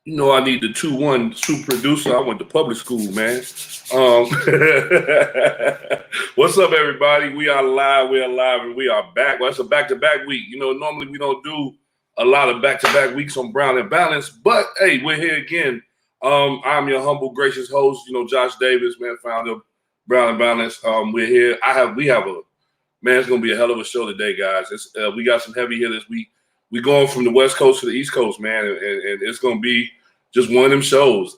You know, I need the 2-1 super producer. I went to public school, man. Um, what's up, everybody? We are live, and we are back. Well, it's a back-to-back week. You know, normally we don't do a lot of back-to-back weeks on Brown and Balance, but hey, we're here again. I'm your humble, gracious host, you know, Josh Davis, man, founder of Brown and Balance. We're here. We have a, man, it's going to be a hell of a show today, guys. We got some heavy hitters. We going from the West Coast to the East Coast, man, and it's going to be just one of them shows.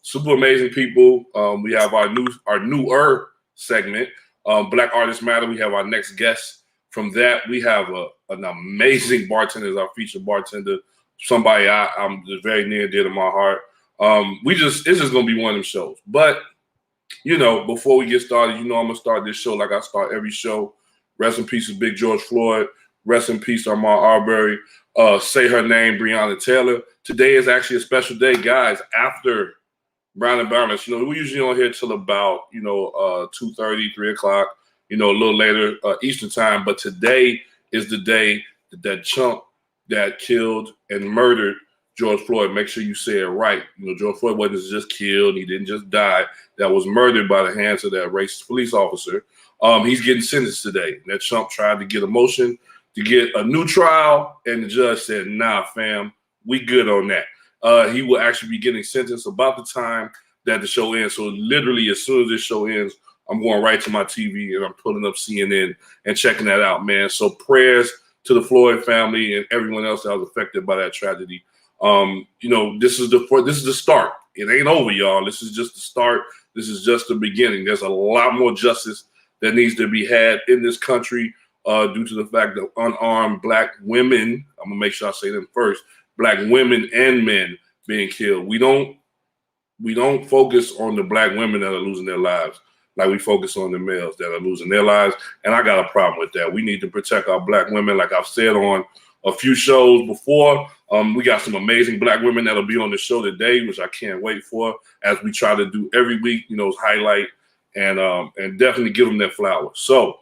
Super amazing people. We have our newer segment, Black Artists Matter. We have our next guest. From that, we have an amazing bartender as our featured bartender, somebody I'm just very near and dear to my heart. It's just gonna be one of them shows. But you know, before we get started, you know I'm gonna start this show like I start every show. Rest in peace to Big George Floyd. Rest in peace to Ahmaud Arbery. Say her name, Breonna Taylor. Today is actually a special day, guys. After Brown and Balance, you know, we usually on here till about 2:30, 3 o'clock. You know, a little later Eastern time. But today is the day that chump that killed and murdered George Floyd. Make sure you say it right. You know, George Floyd wasn't just killed. He didn't just die. That was murdered by the hands of that racist police officer. He's getting sentenced today. That chump tried to get a motion to get a new trial, and the judge said, nah, fam, we good on that. He will actually be getting sentenced about the time that the show ends. So literally, as soon as this show ends, I'm going right to my TV and I'm pulling up CNN and checking that out, man. So prayers to the Floyd family and everyone else that was affected by that tragedy. You know, this is the start. It ain't over, y'all. This is just the start. This is just the beginning. There's a lot more justice that needs to be had in this country due to the fact that unarmed Black women, I'm gonna make sure I say them first, Black women and men being killed. We don't focus on the Black women that are losing their lives like we focus on the males that are losing their lives. And I got a problem with that. We need to protect our Black women. Like I've said on a few shows before, we got some amazing Black women that'll be on the show today, which I can't wait for, as we try to do every week, you know, highlight and definitely give them their flowers. So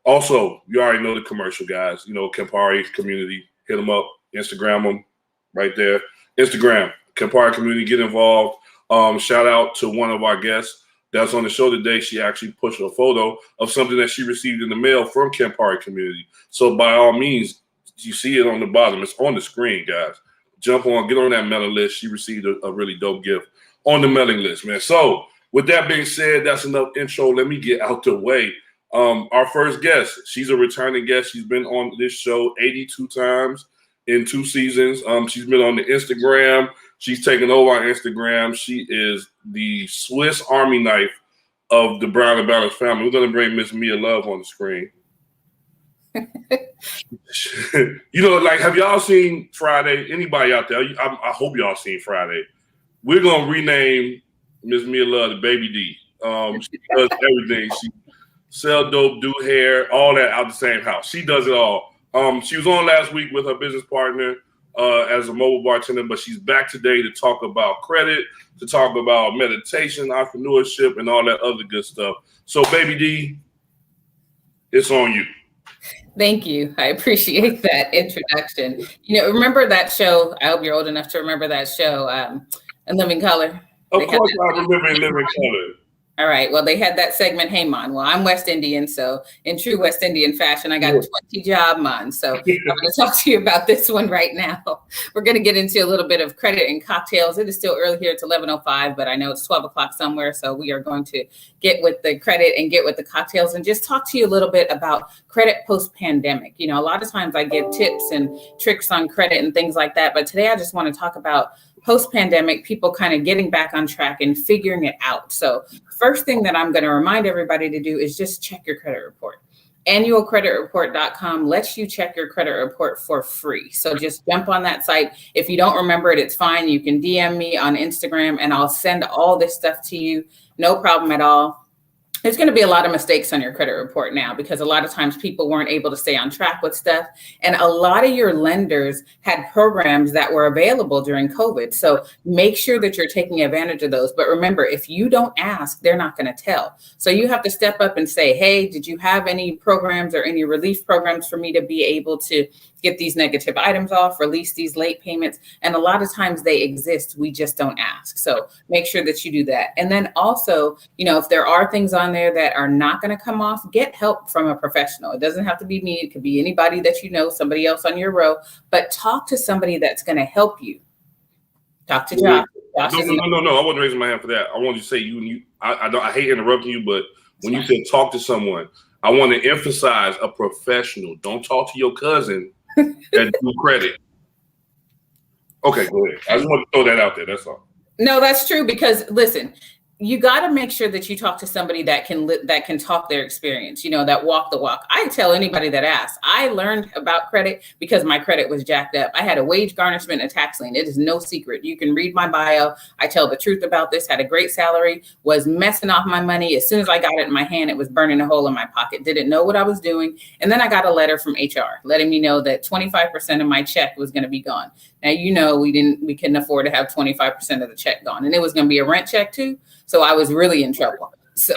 also, you already know the commercial, guys. You know, Campari community, hit them up, Instagram them right there. Instagram, Campari community, get involved. Shout out to one of our guests that's on the show today. She actually pushed a photo of something that she received in the mail from Campari community. So by all means, you see it on the bottom. It's on the screen, guys. Jump on, get on that mailing list. She received a really dope gift on the mailing list, man. So with that being said, that's enough intro. Let me get out the way. Our first guest, she's a returning guest. She's been on this show 82 times in 2 seasons. She's been on the Instagram. She's taken over our Instagram. She is the Swiss Army knife of the Brown and Balance family. We're going to bring Miss Mia Love on the screen. You know, like, have y'all seen Friday? Anybody out there? I hope y'all seen Friday. We're going to rename Miss Mia Love the Baby D. She does everything. She sell dope, do hair, all that out the same house. She does it all. She was on last week with her business partner as a mobile bartender, but she's back today to talk about credit, to talk about meditation, entrepreneurship, and all that other good stuff. So, Baby D, it's on you. Thank you. I appreciate that introduction. You know, remember that show? I hope you're old enough to remember that show, In Living Color. Of course, I remember In Living Color. All right. Well, they had that segment, Hey Man. Well, I'm West Indian, so in true West Indian fashion, I got 20 job, man. So I'm going to talk to you about this one right now. We're going to get into a little bit of credit and cocktails. It is still early here. It's 11:05, but I know it's 12 o'clock somewhere. So we are going to get with the credit and get with the cocktails and just talk to you a little bit about credit post-pandemic. You know, a lot of times I give tips and tricks on credit and things like that. But today I just want to talk about post-pandemic, people kind of getting back on track and figuring it out. So first thing that I'm going to remind everybody to do is just check your credit report. Annualcreditreport.com lets you check your credit report for free. So just jump on that site. If you don't remember it, it's fine. You can DM me on Instagram and I'll send all this stuff to you. No problem at all. There's going to be a lot of mistakes on your credit report now because a lot of times people weren't able to stay on track with stuff. And a lot of your lenders had programs that were available during COVID. So make sure that you're taking advantage of those. But remember, if you don't ask, they're not going to tell. So you have to step up and say, hey, did you have any programs or any relief programs for me to be able to get these negative items off, release these late payments. And a lot of times they exist, we just don't ask. So make sure that you do that. And then also, if there are things on there that are not going to come off, get help from a professional. It doesn't have to be me. It could be anybody that somebody else on your row, but talk to somebody that's going to help you. Talk to Josh. No. I wasn't raising my hand for that. I wanted to say I hate interrupting you, but when you said talk to someone, I want to emphasize a professional. Don't talk to your cousin that do credit. Okay, go ahead. I just want to throw that out there. That's all. No, that's true, because listen, you got to make sure that you talk to somebody that can talk their experience, that walk the walk. I tell anybody that asks. I learned about credit because my credit was jacked up. I had a wage garnishment, a tax lien. It is no secret. You can read my bio. I tell the truth about this. Had a great salary, was messing off my money. As soon as I got it in my hand, it was burning a hole in my pocket. Didn't know what I was doing. And then I got a letter from HR letting me know that 25% of my check was going to be gone. Now, we couldn't afford to have 25% of the check gone. And it was going to be a rent check too. So I was really in trouble. So,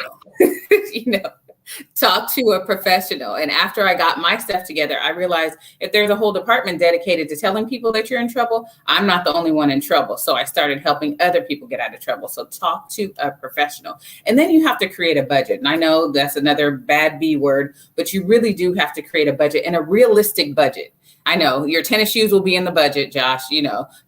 talk to a professional. And after I got my stuff together, I realized if there's a whole department dedicated to telling people that you're in trouble, I'm not the only one in trouble. So I started helping other people get out of trouble. So talk to a professional. And then you have to create a budget. And I know that's another bad B word, but you really do have to create a budget, and a realistic budget. I know your tennis shoes will be in the budget, Josh,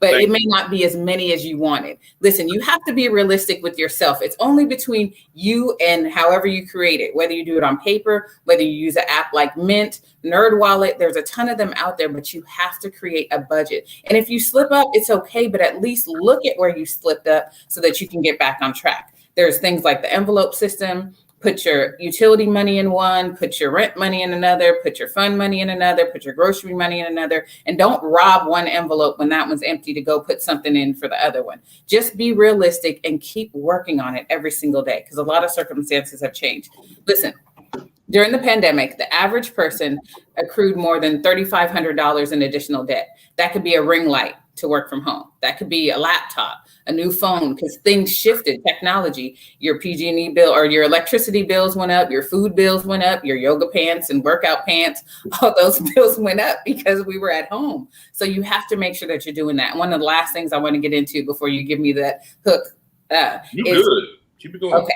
but it may not be as many as you wanted. Listen, you have to be realistic with yourself. It's only between you and however you create it, whether you do it on paper, whether you use an app like Mint, NerdWallet, there's a ton of them out there, but you have to create a budget. And if you slip up, it's okay, but at least look at where you slipped up so that you can get back on track. There's things like the envelope system. Put your utility money in one, put your rent money in another, put your fund money in another, put your grocery money in another, and don't rob one envelope when that one's empty to go put something in for the other one. Just be realistic and keep working on it every single day, because a lot of circumstances have changed. Listen, during the pandemic, the average person accrued more than $3,500 in additional debt. That could be a ring light to work from home. That could be a laptop, a new phone, because things shifted, technology. Your PG&E bill or your electricity bills went up, your food bills went up, your yoga pants and workout pants, all those bills went up because we were at home. So you have to make sure that you're doing that. One of the last things I want to get into before you give me that hook is good. Keep it going. Okay.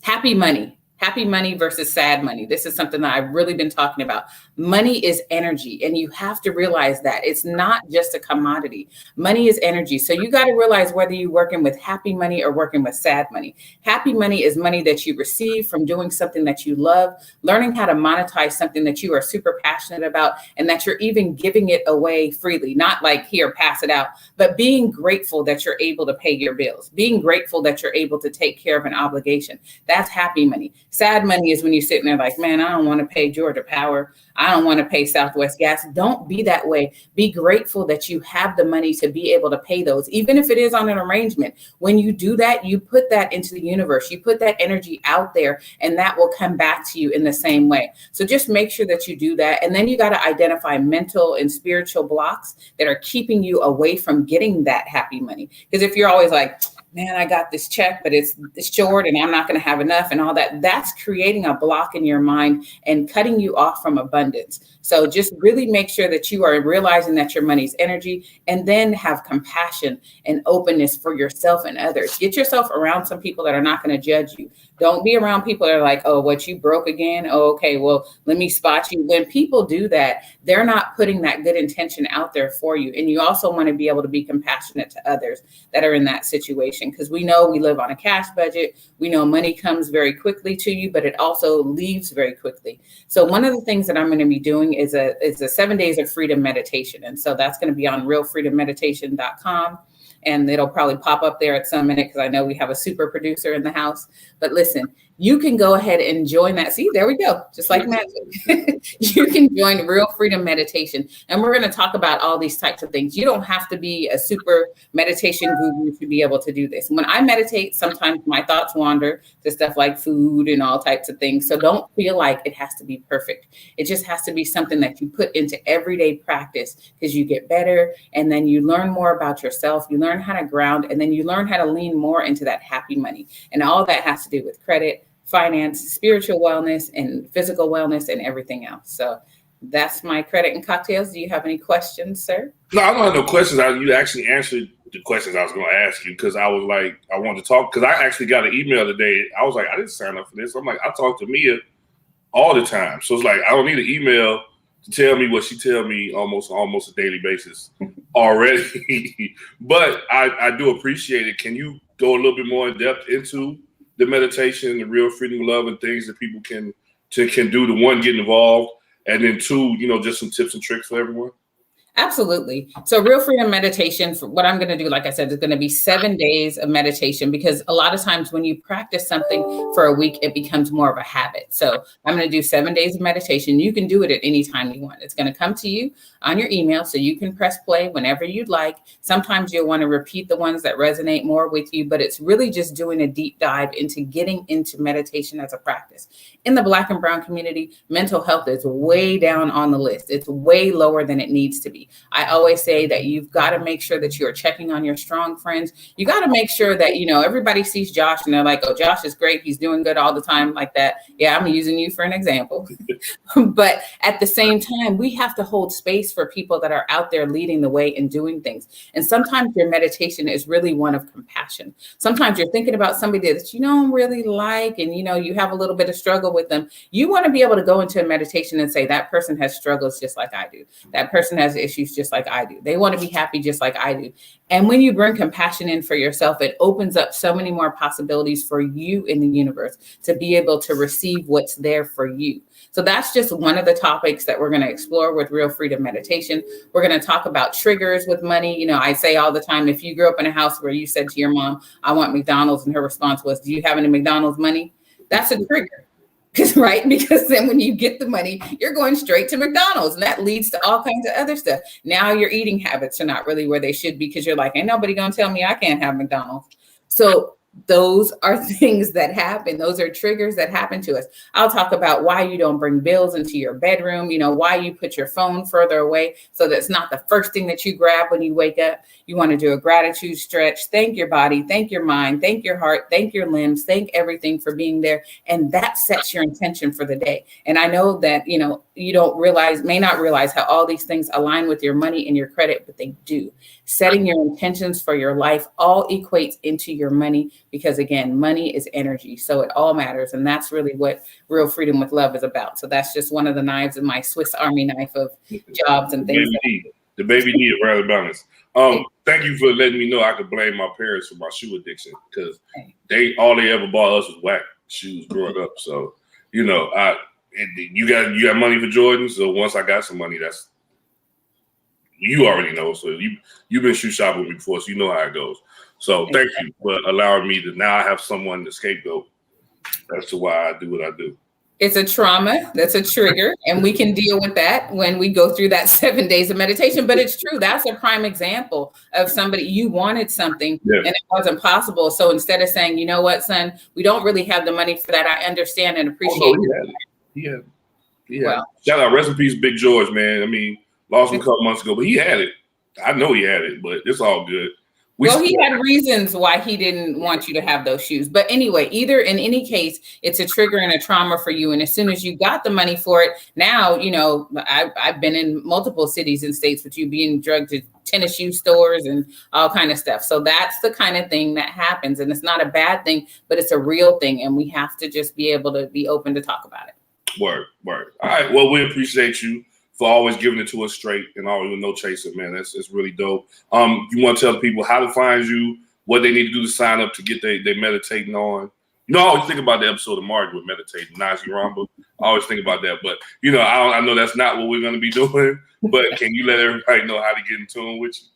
Happy money versus sad money. This is something that I've really been talking about. Money is energy, and you have to realize that it's not just a commodity. Money is energy. So you got to realize whether you're working with happy money or working with sad money. Happy money is money that you receive from doing something that you love, learning how to monetize something that you are super passionate about, and that you're even giving it away freely, not like here, pass it out, but being grateful that you're able to pay your bills, being grateful that you're able to take care of an obligation. That's happy money. Sad money is when you're sitting there like, man, I don't want to pay Georgia Power. I don't want to pay Southwest Gas. Don't be that way. Be grateful that you have the money to be able to pay those, even if it is on an arrangement. When you do that, you put that into the universe. You put that energy out there, and that will come back to you in the same way. So just make sure that you do that. And then you got to identify mental and spiritual blocks that are keeping you away from getting that happy money. Because if you're always like, man, I got this check, but it's short and I'm not going to have enough and all that, that's creating a block in your mind and cutting you off from abundance. So just really make sure that you are realizing that your money's energy, and then have compassion and openness for yourself and others. Get yourself around some people that are not going to judge you. Don't be around people that are like, oh, what, you broke again? Oh, okay, well, let me spot you. When people do that, they're not putting that good intention out there for you. And you also want to be able to be compassionate to others that are in that situation, because we know we live on a cash budget. We know money comes very quickly to you, but it also leaves very quickly. So one of the things that I'm going to be doing is a 7 days of freedom meditation. And so that's going to be on realfreedommeditation.com. And it'll probably pop up there at some minute, because I know we have a super producer in the house. But listen, you can go ahead and join that. See, there we go. Just like magic. You can join Real Freedom Meditation. And we're going to talk about all these types of things. You don't have to be a super meditation guru to be able to do this. When I meditate, sometimes my thoughts wander to stuff like food and all types of things. So don't feel like it has to be perfect. It just has to be something that you put into everyday practice, because you get better, and then you learn more about yourself. You learn how to ground, and then you learn how to lean more into that happy money. And all that has to do with credit, finance, spiritual wellness, and physical wellness, and everything else. So that's my credit and cocktails. Do you have any questions, sir? No, I don't have no questions. You actually answered the questions I was going to ask you because I was like, I wanted to talk because I actually got an email today. I was like, I didn't sign up for this. I'm like, I talk to Mia all the time. So it's like, I don't need an email to tell me what she tell me almost a daily basis already. But I do appreciate it. Can you go a little bit more in depth into the meditation, the real freedom, love, and things that people can do to, one, get involved, and then two, just some tips and tricks for everyone? Absolutely. So Real Freedom Meditation, for what I'm going to do, like I said, is going to be 7 days of meditation, because a lot of times when you practice something for a week, it becomes more of a habit. So I'm going to do 7 days of meditation. You can do it at any time you want. It's going to come to you on your email, so you can press play whenever you'd like. Sometimes you'll want to repeat the ones that resonate more with you, but it's really just doing a deep dive into getting into meditation as a practice. In the Black and brown community, mental health is way down on the list. It's way lower than it needs to be. I always say that you've got to make sure that you're checking on your strong friends. You got to make sure that, everybody sees Josh and they're like, oh, Josh is great. He's doing good all the time like that. Yeah, I'm using you for an example. But at the same time, we have to hold space for people that are out there leading the way and doing things. And sometimes your meditation is really one of compassion. Sometimes you're thinking about somebody that you don't really like, and, you have a little bit of struggle with them. You want to be able to go into a meditation and say, that person has struggles just like I do. That person has issues just like I do. They want to be happy just like I do. And when you bring compassion in for yourself, it opens up so many more possibilities for you in the universe to be able to receive what's there for you. So that's just one of the topics that we're going to explore with Real Freedom Meditation. We're going to talk about triggers with money. I say all the time, if you grew up in a house where you said to your mom, I want McDonald's, and her response was, do you have any McDonald's money? That's a trigger. Right? Because then when you get the money, you're going straight to McDonald's, and that leads to all kinds of other stuff. Now your eating habits are not really where they should be, because you're like, ain't nobody going to tell me I can't have McDonald's. So those are things that happen. Those are triggers that happen to us. I'll talk about why you don't bring bills into your bedroom, why you put your phone further away so that it's not the first thing that you grab when you wake up. You want to do a gratitude stretch. Thank your body, thank your mind, thank your heart, thank your limbs, thank everything for being there. And that sets your intention for the day. And I know that, you may not realize how all these things align with your money and your credit, but they do. Setting your intentions for your life all equates into your money, because again, money is energy. So it all matters. And that's really what Real Freedom with Love is about. So that's just one of the knives in my Swiss Army knife of jobs and things. The baby need rather balance. Thank you for letting me know I could blame my parents for my shoe addiction, because all they ever bought us was whack shoes growing up. So, you got money for Jordan. So once I got some money, that's, you already know. So you've been shoe shopping with me before, so you know how it goes. So thank you for allowing me to now have someone to scapegoat as to why I do what I do. It's a trauma. That's a trigger. And we can deal with that when we go through that 7 days of meditation. But it's true. That's a prime example of somebody, you wanted something and it wasn't possible. So instead of saying, you know what, son, we don't really have the money for that, I understand and appreciate it. Well, shout out, rest in peace, Big George, man. I mean, lost him a couple months ago, but he had it. I know he had it, but it's all good. He had reasons why he didn't want you to have those shoes. But anyway, in any case, it's a trigger and a trauma for you. And as soon as you got the money for it, now, I've been in multiple cities and states with you being drugged to tennis shoe stores and all kind of stuff. So that's the kind of thing that happens. And it's not a bad thing, but it's a real thing. And we have to just be able to be open to talk about it. Word. All right. Well, we appreciate you for always giving it to us straight and always with no chaser, man. It's really dope. You want to tell people how to find you, what they need to do to sign up to get they meditating on? I always think about the episode of Marge with meditating, Nazi Ramba. I always think about that. But, I know that's not what we're going to be doing. But can you let everybody know how to get in tune with you?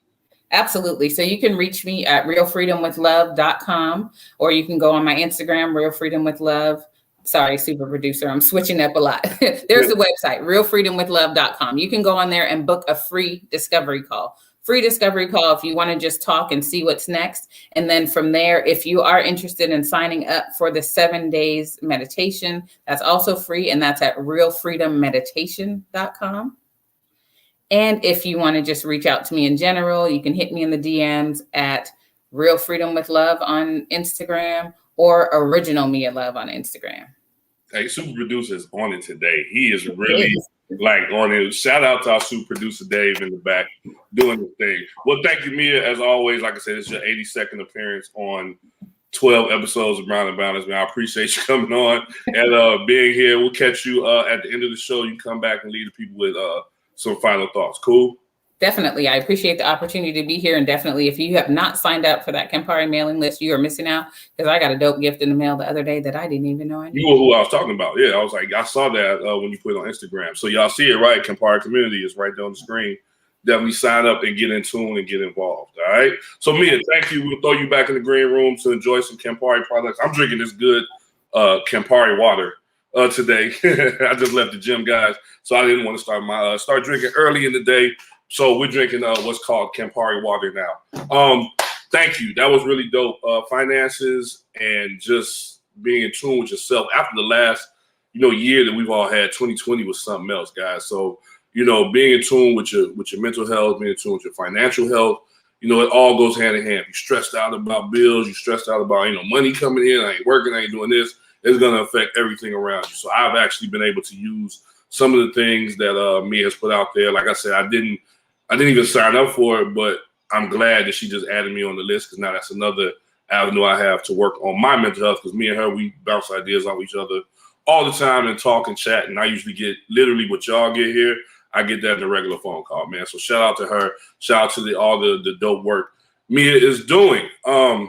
Absolutely. So you can reach me at realfreedomwithlove.com, or you can go on my Instagram, realfreedomwithlove. Sorry, super producer. I'm switching up a lot. There's the website, realfreedomwithlove.com. You can go on there and book a free discovery call. Free discovery call if you want to just talk and see what's next. And then from there, if you are interested in signing up for the 7 days meditation, that's also free. And that's at realfreedommeditation.com. And if you want to just reach out to me in general, you can hit me in the DMs at Real Freedom with Love on Instagram, or Original Mia Love on Instagram. Hey, super producer is on it today. He is really like on it. Shout out to our super producer Dave in the back doing the thing. Well, thank you, Mia. As always, like I said, it's your 82nd appearance on 12 episodes of Brown and Balance, man. I appreciate you coming on and being here. We'll catch you at the end of the show. You come back and leave the people with some final thoughts. Cool? Definitely. I appreciate the opportunity to be here. And definitely, if you have not signed up for that Campari mailing list, you are missing out, because I got a dope gift in the mail the other day that I didn't even know I needed. You were who I was talking about. Yeah, I was like, I saw that when you put it on Instagram. So y'all see it, right? Campari community is right there on the screen. Definitely sign up and get in tune and get involved. All right. So Mia, thank you. We'll throw you back in the green room to enjoy some Campari products. I'm drinking this good Campari water today. I just left the gym, guys, so I didn't want to start drinking early in the day. So we're drinking what's called Campari water now. Thank you. That was really dope. Finances and just being in tune with yourself after the last, year that we've all had. 2020 was something else, guys. So, being in tune with your mental health, being in tune with your financial health, it all goes hand in hand. If you're stressed out about bills, you're stressed out about, money coming in, I ain't working, I ain't doing this, it's going to affect everything around you. So I've actually been able to use some of the things that Mia has put out there. Like I said, I didn't even sign up for it, but I'm glad that she just added me on the list, because now that's another avenue I have to work on my mental health, because me and her, we bounce ideas off each other all the time and talk and chat, and I usually get literally what y'all get here, I get that in a regular phone call, man. So shout out to her. Shout out to all the dope work Mia is doing.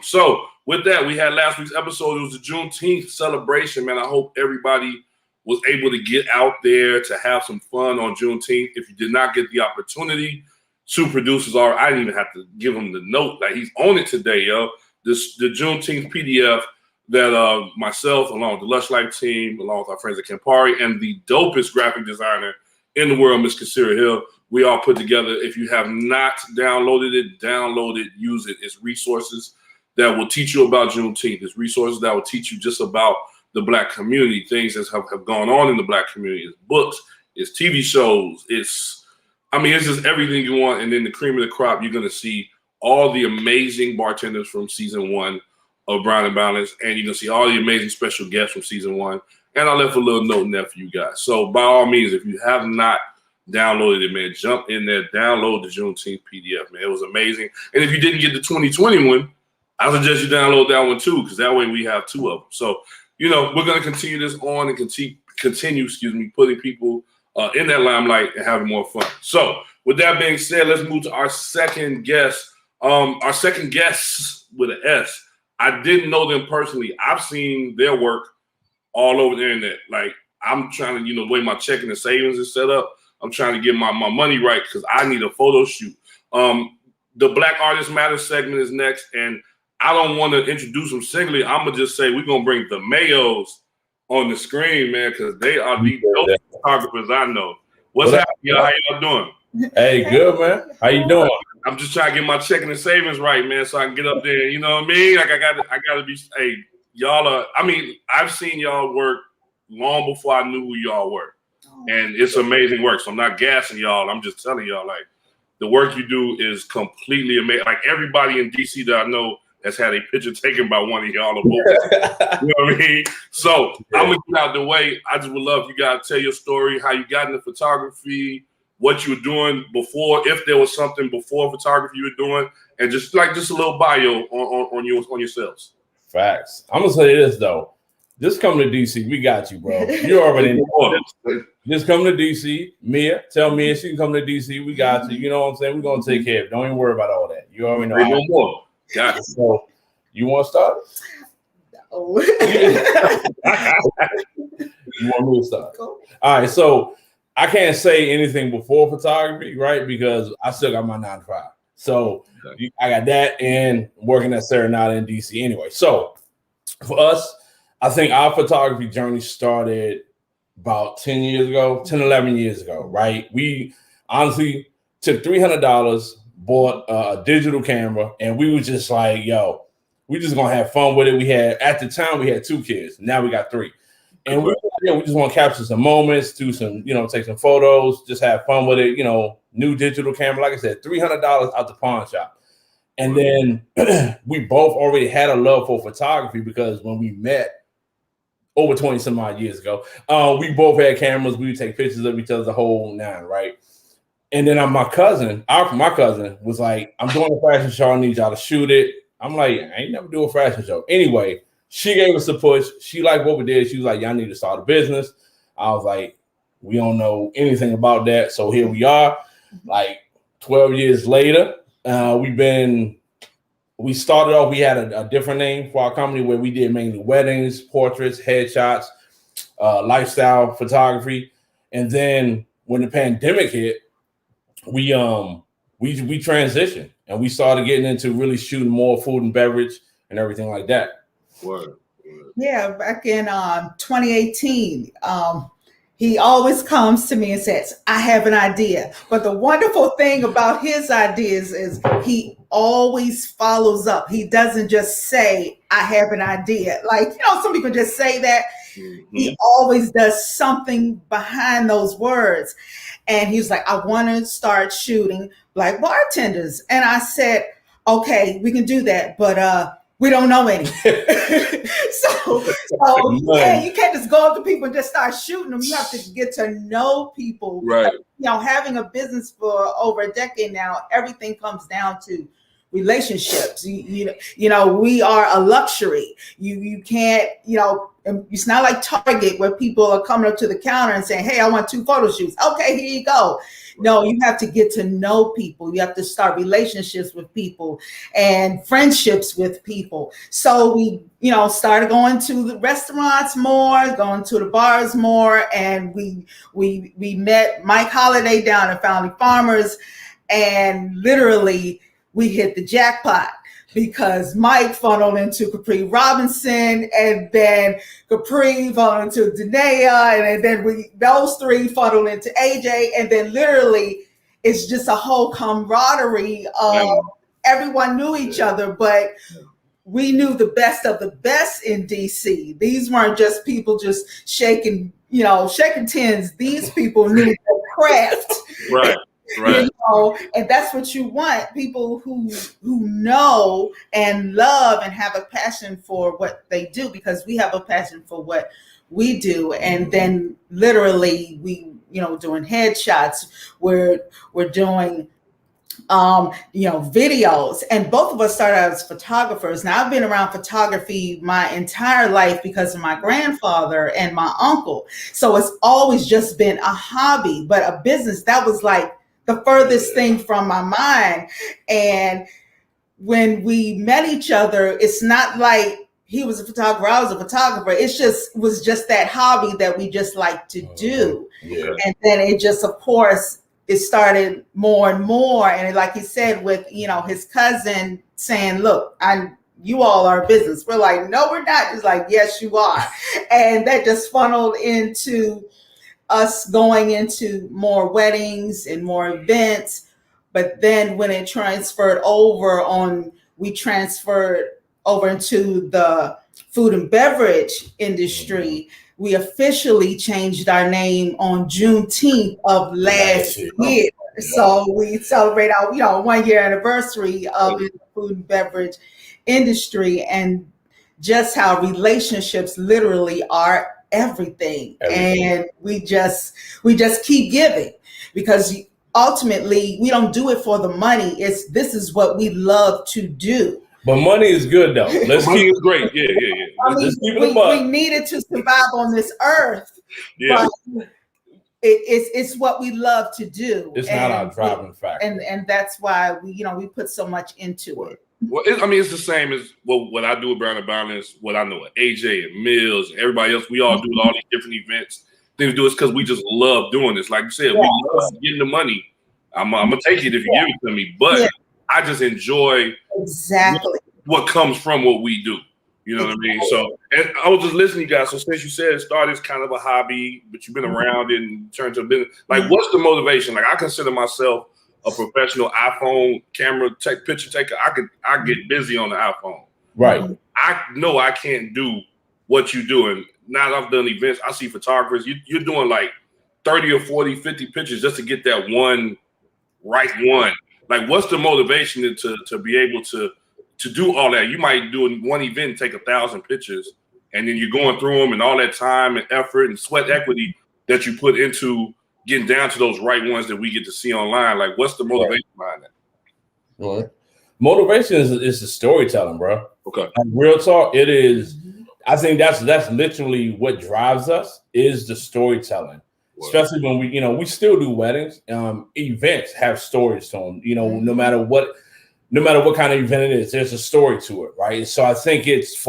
So with that, we had last week's episode. It was the Juneteenth celebration, man. I hope everybody was able to get out there to have some fun on Juneteenth. If you did not get the opportunity, two producers are, I didn't even have to give him the note. Like, he's on it today, yo. The Juneteenth PDF that myself, along with the Lush Life team, along with our friends at Campari, and the dopest graphic designer in the world, Miss Kasira Hill, we all put together. If you have not downloaded it, download it, use it. It's resources that will teach you about Juneteenth. It's resources that will teach you just about the Black community, things that have gone on in the Black community. It's books, it's TV shows, it's just everything you want. And then the cream of the crop, you're going to see all the amazing bartenders from season 1 of Brown and Balance, and you're going to see all the amazing special guests from season 1. And I left a little note in there for you guys. So by all means, if you have not downloaded it, man, jump in there, download the Juneteenth PDF, man. It was amazing. And if you didn't get the 2020 one, I suggest you download that one too, because that way we have 2 of them. So, we're going to continue this on and continue, putting people in that limelight and having more fun. So with that being said, let's move to our second guest. Our second guest with an S. I didn't know them personally. I've seen their work all over the internet. Like, I'm trying to, the way my checking and savings is set up, I'm trying to get my money right, because I need a photo shoot. The Black Artist Matter segment is next, and I don't want to introduce them singly. I'm going to just say we're going to bring the Mayos on the screen, man, because they are the dope photographers I know. What's happening, y'all? How y'all doing? Hey, good, man. How you doing? I'm just trying to get my checking and savings right, man, so I can get up there. You know what I mean? Like, I got to be, hey, y'all are, I've seen y'all work long before I knew who y'all were. And it's amazing work. So I'm not gassing y'all. I'm just telling y'all, like, the work you do is completely amazing. Like, everybody in DC that I know has had a picture taken by one of y'all. You know what I mean? So I'm going to get out the way. I just would love you guys to tell your story, how you got into photography, what you were doing before, if there was something before photography you were doing, and just a little bio on yourselves. Facts. I'm going to say this, though. Just come to DC. We got you, bro. You already know. Just come to DC. Mia, tell Mia she can come to DC. We got you. You know what I'm saying? We're going to take care of it. Don't even worry about all that. You already know. No more. Got it. So, you want to start? No. You want me to start? All right. So, I can't say anything before photography, right? Because I still got my 9 to 5. So, I got that and working at Serenata in DC anyway. So, for us, I think our photography journey started about 10 years ago, 10, 11 years ago, right? We honestly took $300, bought a digital camera, and we were just like, yo, we just gonna have fun with it. At the time we had 2 kids. Now we got 3. And we just want to capture some moments, do some, take some photos, just have fun with it, new digital camera. Like I said, $300 out the pawn shop. And then we both already had a love for photography, because when we met over 20 some odd years ago. We both had cameras. We would take pictures of each other the whole nine, right? And then my cousin was like, I'm doing a fashion show. I need y'all to shoot it. I'm like, I ain't never do a fashion show. Anyway, she gave us a push. She liked what we did. She was like, y'all need to start a business. I was like, we don't know anything about that. So here we are, like 12 years later. We started off, we had a different name for our company where we did mainly weddings, portraits, headshots, lifestyle photography. And then when the pandemic hit, we transitioned and we started getting into really shooting more food and beverage and everything like that. Word. Yeah, back in 2018, he always comes to me and says, I have an idea. But the wonderful thing about his ideas is he always follows up. He doesn't just say, I have an idea. Like, some people just say that. Mm-hmm. He always does something behind those words. And he was like, I want to start shooting Black bartenders. And I said, okay, we can do that. But we don't know any. so yeah, you can't just go up to people and just start shooting them. You have to get to know people. Right. Having a business for over a decade now, everything comes down to relationships. We are a luxury. You can't, it's not like Target where people are coming up to the counter and saying, hey, I want 2 photo shoots. Okay, here you go. No, you have to get to know people. You have to start relationships with people and friendships with people. So we, started going to the restaurants more, going to the bars more. And we met Mike Holiday down at Founding Farmers, and literally we hit the jackpot because Mike funneled into Capri Robinson, and then Capri funneled into Danae, and then those 3 funneled into AJ, and then literally it's just a whole camaraderie of everyone knew each other, but we knew the best of the best in DC. These weren't just people just shaking tins. These people knew their craft. Right. Right. And that's what you want, people who know and love and have a passion for what they do, because we have a passion for what we do. And then literally we, doing headshots, we're doing videos, and both of us started out as photographers. Now I've been around photography my entire life because of my grandfather and my uncle. So it's always just been a hobby, but a business, that was like the furthest thing from my mind. And when we met each other, it's not like he was a photographer, I was a photographer. Was just that hobby that we just like to do. Yeah. And then it just, of course, it started more and more. And like he said, with, his cousin saying, look, you all are a business. We're like, no, we're not. He's like, yes, you are. And that just funneled into us going into more weddings and more events. But then when it transferred over we transferred over into the food and beverage industry, we officially changed our name on Juneteenth of last year. So we celebrate our 1 year anniversary of the food and beverage industry, and just how relationships literally are everything. And we just keep giving, because ultimately we don't do it for the money. This is what we love to do. But money is good though. Money is great. Yeah. We needed to survive on this earth. Yeah. But it's what we love to do. It's not our driving factor. And that's why we put so much into it. Well, it's the same as what I do with Brown and Balance, what I know with AJ and Mills and everybody else. We all do all these different events. Things we do is because we just love doing this. Like you said, we love getting the money. I'm gonna take it if you give it to me, but I just enjoy exactly what comes from what we do. You know what I mean? So, and I was just listening to you guys. So since you said it started as kind of a hobby, but you've been around and turned to a business, like what's the motivation? Like I consider myself a professional iPhone camera picture taker. I get busy on the iPhone. Right. I know I can't do what you're doing. Now that I've done events, I see photographers, you're doing like 30 or 40, 50 pictures just to get that one right one. Like what's the motivation to be able to do all that? You might do one event, take 1,000 pictures and then you're going through them and all that time and effort and sweat equity that you put into getting down to those right ones that we get to see online. Like, what's the motivation behind that? Well, motivation is the storytelling, bro. Okay. Like, real talk, it is. I think that's literally what drives us is the storytelling. Wow. Especially when we still do weddings. Events have stories to them. No matter what kind of event it is, there's a story to it, right? So I think it's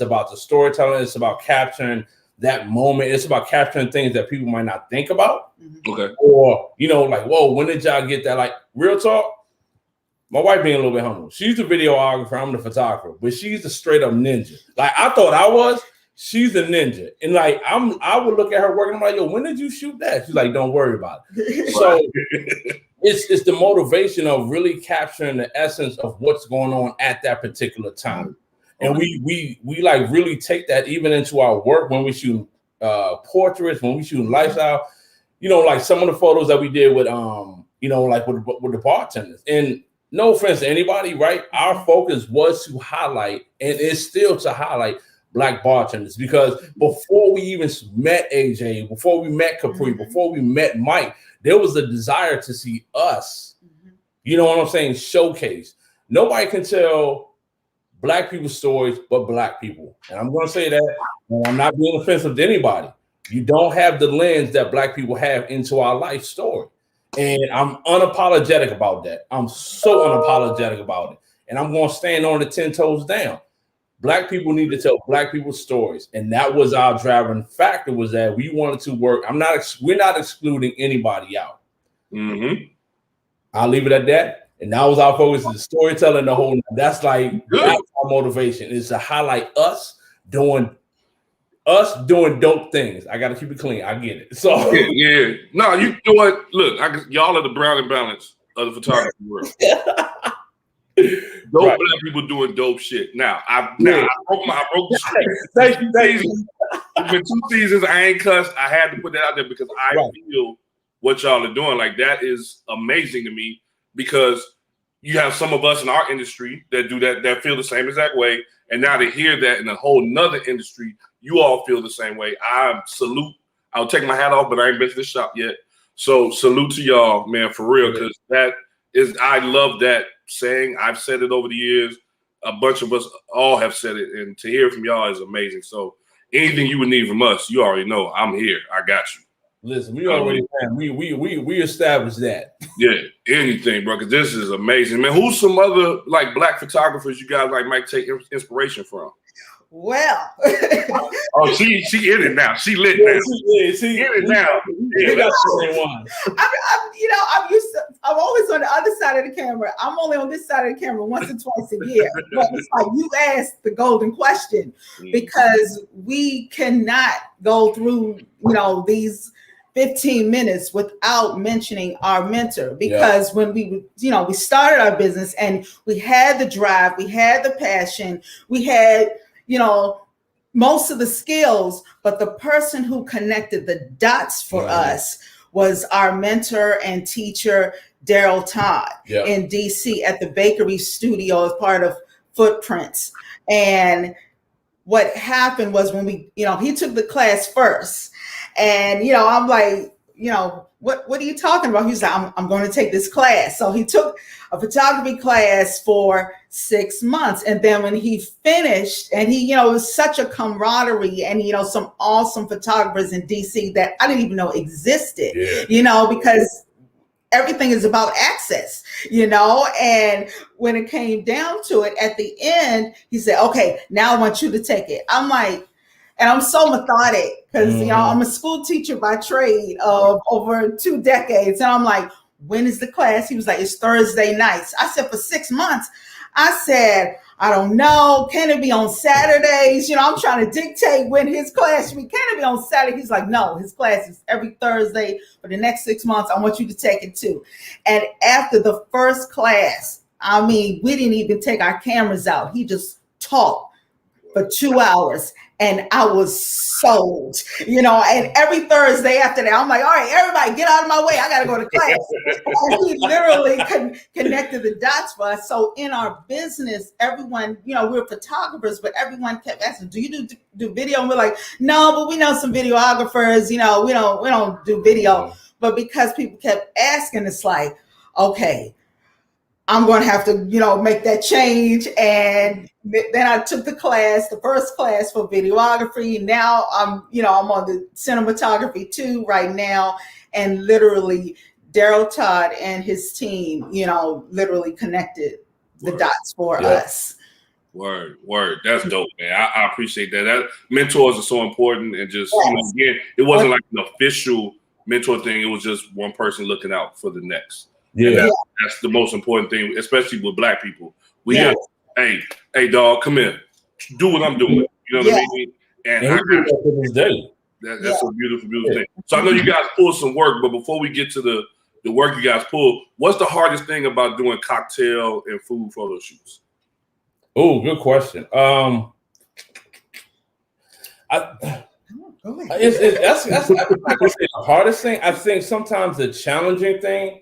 about the storytelling. It's about capturing that moment. It's about capturing things that people might not think about. Okay. Or, like, whoa, when did y'all get that? Like, real talk, my wife being a little bit humble. She's the videographer, I'm the photographer, but she's a straight up ninja. Like, I thought I was, she's a ninja. And like, I would look at her working, I'm like, yo, when did you shoot that? She's like, don't worry about it. So it's the motivation of really capturing the essence of what's going on at that particular time. And we like really take that even into our work when we shoot portraits, when we shoot lifestyle, like some of the photos that we did with like with the bartenders. And no offense to anybody, right? Our focus was to highlight, and it's still to highlight, Black bartenders, because before we even met AJ, before we met Capri, before we met Mike, there was a desire to see us, you know what I'm saying, showcase. Nobody can tell Black people's stories but Black people. And I'm going to say that, and I'm not being offensive to anybody. You don't have the lens that Black people have into our life story. And I'm unapologetic about that. I'm so unapologetic about it. And I'm going to stand on the 10 toes down. Black people need to tell Black people's stories. And that was our driving factor, was that we wanted to work. We're not excluding anybody out. I'll leave it at that. And that was our focus, is storytelling the whole. That's our motivation, is to highlight us doing dope things. I got to keep it clean. I get it. So yeah. No, you know what? Look, y'all are the Brown and Balance of the photography world. Dope Black people doing dope shit. Now I broke the streak. Thank you. It's been 2 seasons. I ain't cussed. I had to put that out there because I feel what y'all are doing. Like, that is amazing to me, because you have some of us in our industry that do that feel the same exact way. And now to hear that in a whole nother industry, you all feel the same way. I salute. I'll take my hat off, but I ain't been to the shop yet. So salute to y'all, man, for real, because I love that saying. I've said it over the years. A bunch of us all have said it, and to hear from y'all is amazing. So anything you would need from us, you already know I'm here. I got you. Listen, we already we established that. Yeah, anything, bro, because this is amazing, man. Who's some other like Black photographers you guys like might take inspiration from? Well, oh, she in it now. She lit now. She in it now. Yeah, I'm always on the other side of the camera. I'm only on this side of the camera once or twice a year. But it's like you asked the golden question, because we cannot go through, these 15 minutes without mentioning our mentor, because when we started our business and we had the drive, we had the passion, we had, most of the skills, but the person who connected the dots for us was our mentor and teacher, Daryl Todd, in DC at the Bakery Studio as part of Footprints. And what happened was when he took the class first, and, I'm like, what are you talking about? He's like, I'm going to take this class. So he took a photography class for 6 months. And then when he finished, and it was such a camaraderie, and, some awesome photographers in DC that I didn't even know existed, because everything is about access, and when it came down to it at the end, he said, okay, now I want you to take it. I'm like, and I'm so methodic because, I'm a school teacher by trade of over 2 decades. And I'm like, when is the class? He was like, it's Thursday nights. I said, for 6 months. I said, I don't know. Can it be on Saturdays? I'm trying to dictate when his class should be. Can it be on Saturday? He's like, no, his class is every Thursday for the next 6 months. I want you to take it too. And after the first class, we didn't even take our cameras out. He just talked for 2 hours. And I was sold, you know, and every Thursday after that, I'm like, all right, everybody get out of my way. I got to go to class. And he literally connected the dots for us. So in our business, everyone, you know, we're photographers, but everyone kept asking, do you do video? And we're like, no, but we know some videographers, you know, we don't do video. But because people kept asking, it's like, okay, I'm going to have to, you know, make that change. And then I took the first class for videography. Now I'm on the cinematography too right now. And literally Daryl Todd and his team, you know, literally connected the dots for us. Word. That's dope, man. I appreciate that. That mentors are so important. And just, you know, again, it wasn't like an official mentor thing. It was just one person looking out for the next. Yeah, that's the most important thing, especially with Black people. We have, hey, dog, come here, do what I'm doing. You know what I mean? And I got that's a beautiful thing. So I know you guys pull some work, but before we get to the work you guys pull, what's the hardest thing about doing cocktail and food photo shoots? Oh, good question. That's the hardest thing. I think sometimes the challenging thing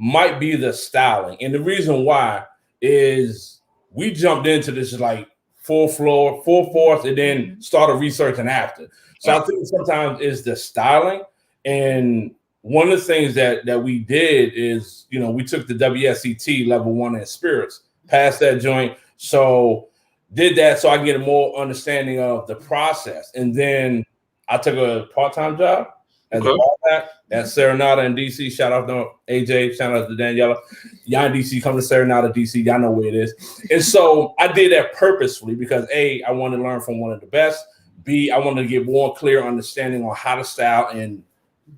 might be the styling. And the reason why is we jumped into this like full force and then started researching after. So I think sometimes it's the styling. And one of the things that we did is, you know, we took the WSET level 1 in spirits, passed that joint. So did that so I can get a more understanding of the process. And then I took a part-time job as a ballback at Serenata in DC. Shout out to AJ, shout out to Daniela. Y'all in DC, come to Serenata, DC. Y'all know where it is. And so I did that purposefully because A, I wanted to learn from one of the best. B, I wanted to get more clear understanding on how to style and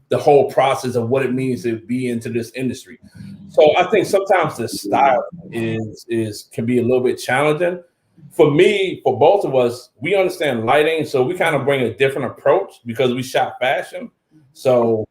the whole process of what it means to be into this industry. So I think sometimes the style can be a little bit challenging. For me, for both of us, we understand lighting, so we kind of bring a different approach because we shot fashion. So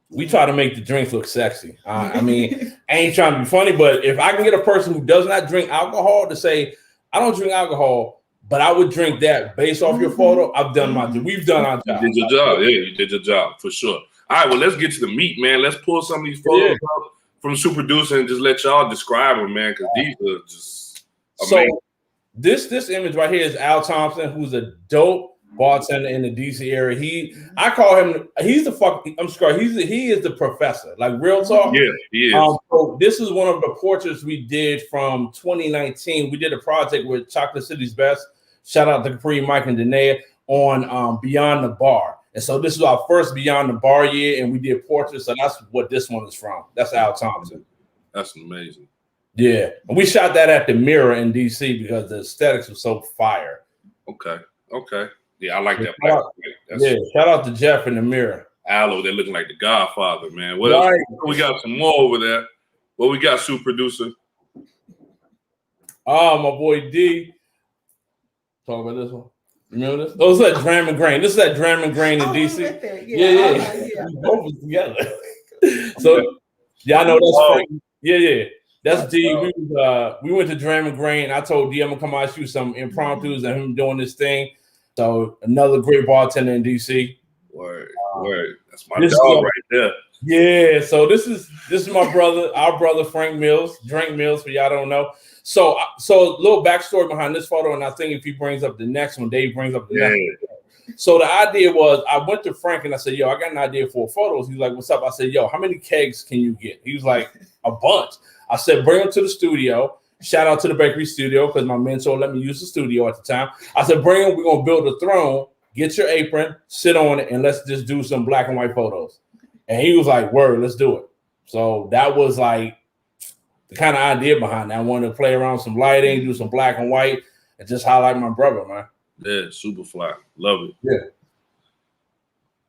we try to make the drinks look sexy. I mean, I ain't trying to be funny, but if I can get a person who does not drink alcohol to say, I don't drink alcohol, but I would drink that based off your photo, I've done my job. We've done our job. You did your job. Yeah, you did your job for sure. All right, well, let's get to the meat, man. Let's pull some of these photos up from Super Producer and just let y'all describe them, man, because these are just amazing. So this image right here is Al Thompson, who's a dope bartender in the DC area. He is the professor, like real talk. Yeah, he is. So this is one of the portraits we did from 2019. We did a project with Chocolate City's Best. Shout out to Capri, Mike, and Danae on Beyond the Bar. And so this is our first Beyond the Bar year, and we did portraits. So that's what this one is from. That's Al Thompson. That's amazing. Yeah, and we shot that at the Mirror in DC because the aesthetics was so fire. Okay. Yeah, I like that. Shout out to Jeff in the Mirror. Aloe, they're looking like the Godfather, man. What else? We got some more over there. What we got, Super Producer? Oh, my boy D. Talk about this one. Remember this? Oh, it's that Dram and Grain. This is that Dram and Grain in DC. Right Yeah. We both was together. So y'all know that's Frank. Yeah. That's D. We went to Dram and Grain. I told D I'm gonna come out and shoot some impromptus and him doing this thing. So another great bartender in DC. Word. That's my dog right there. Yeah. So this is my brother, our brother Frank Mills, Drink Mills, for y'all don't know. So a little backstory behind this photo, and I think if he brings up the next one, Dave brings up the next one. So the idea was I went to Frank and I said, yo, I got an idea for photos. He's like, what's up? I said, yo, how many kegs can you get? He was like, a bunch. I said, bring them to the studio. Shout out to the bakery studio because my mentor let me use the studio at the time. I said, bring them. We're going to build a throne. Get your apron, sit on it, and let's just do some black and white photos. And he was like, word, let's do it. So that was like the kind of idea behind that. I wanted to play around with some lighting, do some black and white, and just highlight my brother, man. Yeah, super fly. Love it.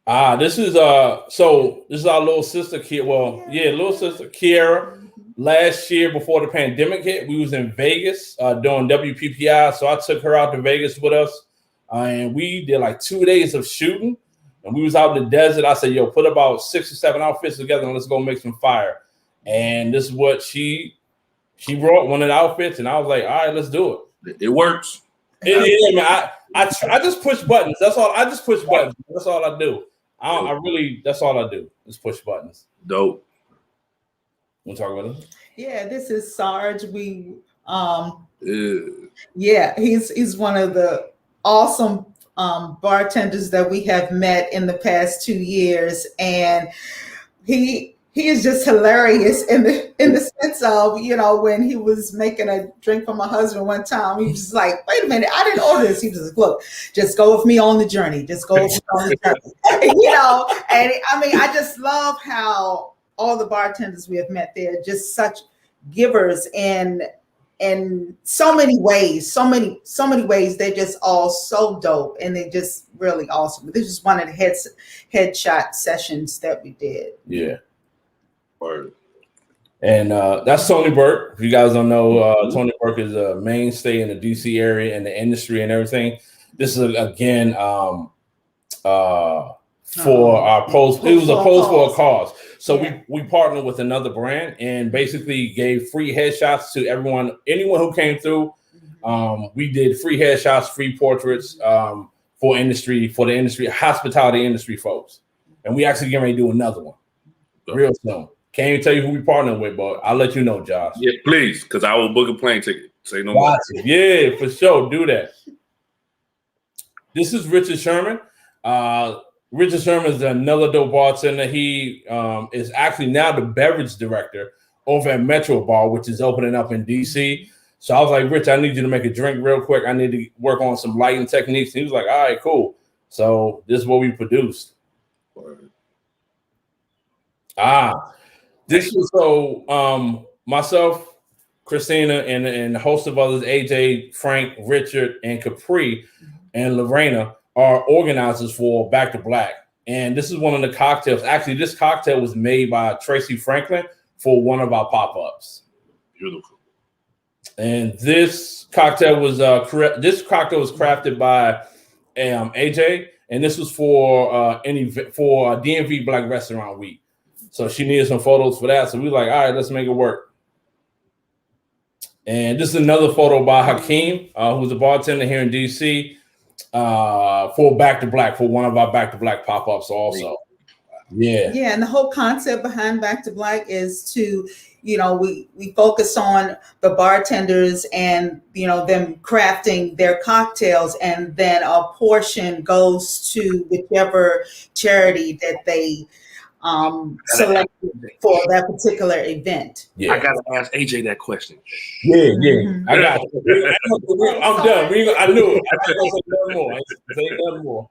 Yeah. This is our little sister, little sister Kiara. Last year, before the pandemic hit, we was in Vegas doing WPPI. So I took her out to Vegas with us, and we did like 2 days of shooting. And we was out in the desert. I said, yo, put about 6 or 7 outfits together and let's go make some fire. And this is what she brought, one of the outfits. And I was like, all right, let's do it. It works. Man, I just push buttons. That's all. I just push buttons. That's all I do. That's all I do is push buttons. Dope. Want to talk about it? Yeah, this is Sarge. He's one of the awesome bartenders that we have met in the past 2 years, and he is just hilarious in the sense of, when he was making a drink for my husband one time, he was just like, wait a minute, I didn't order this. He was like, look, just go with me on the journey. Just go with me on the journey. And I mean, I just love how all the bartenders we have met, they're just such givers in so many ways, so many ways. They're just all so dope, and they're just really awesome. This is one of the headshot sessions that we did. Yeah. Word. And that's Tony Burke. If you guys don't know, Tony Burke is a mainstay in the DC area and the industry and everything. This is again for our post. It was a post for a cause. So we partnered with another brand and basically gave free headshots to anyone who came through. We did free headshots, free portraits for the industry, hospitality industry folks. And we actually getting ready to do another one real soon. Can't even tell you who we partnered with, but I'll let you know, Josh. Yeah, please, because I will book a plane ticket. Say no more. Yeah, for sure. Do that. This is Richard Sherman. Richard Sherman is another dope bartender. He is actually now the beverage director over at Metro Bar, which is opening up in DC. So I was like, Rich, I need you to make a drink real quick. I need to work on some lighting techniques. And he was like, all right, cool. So this is what we produced. This was so myself, Christina, and a host of others, AJ, Frank, Richard, and Capri, and Lorena are organizers for Back to Black. And this is one of the cocktails. Actually, this cocktail was made by Tracy Franklin for one of our pop-ups. Beautiful. And this cocktail was crafted by AJ, and this was for DMV Black Restaurant Week. So she needed some photos for that. So we were like, all right, let's make it work. And this is another photo by Hakeem, who's a bartender here in DC, for Back to Black, for one of our Back to Black pop-ups also. Yeah. Yeah, and the whole concept behind Back to Black is to, we focus on the bartenders and, them crafting their cocktails, and then a portion goes to whichever charity that they selected for that particular event. Yeah. I gotta ask AJ that question. Yeah. Mm-hmm. I got it. I'm done. I knew it. I say nothing more.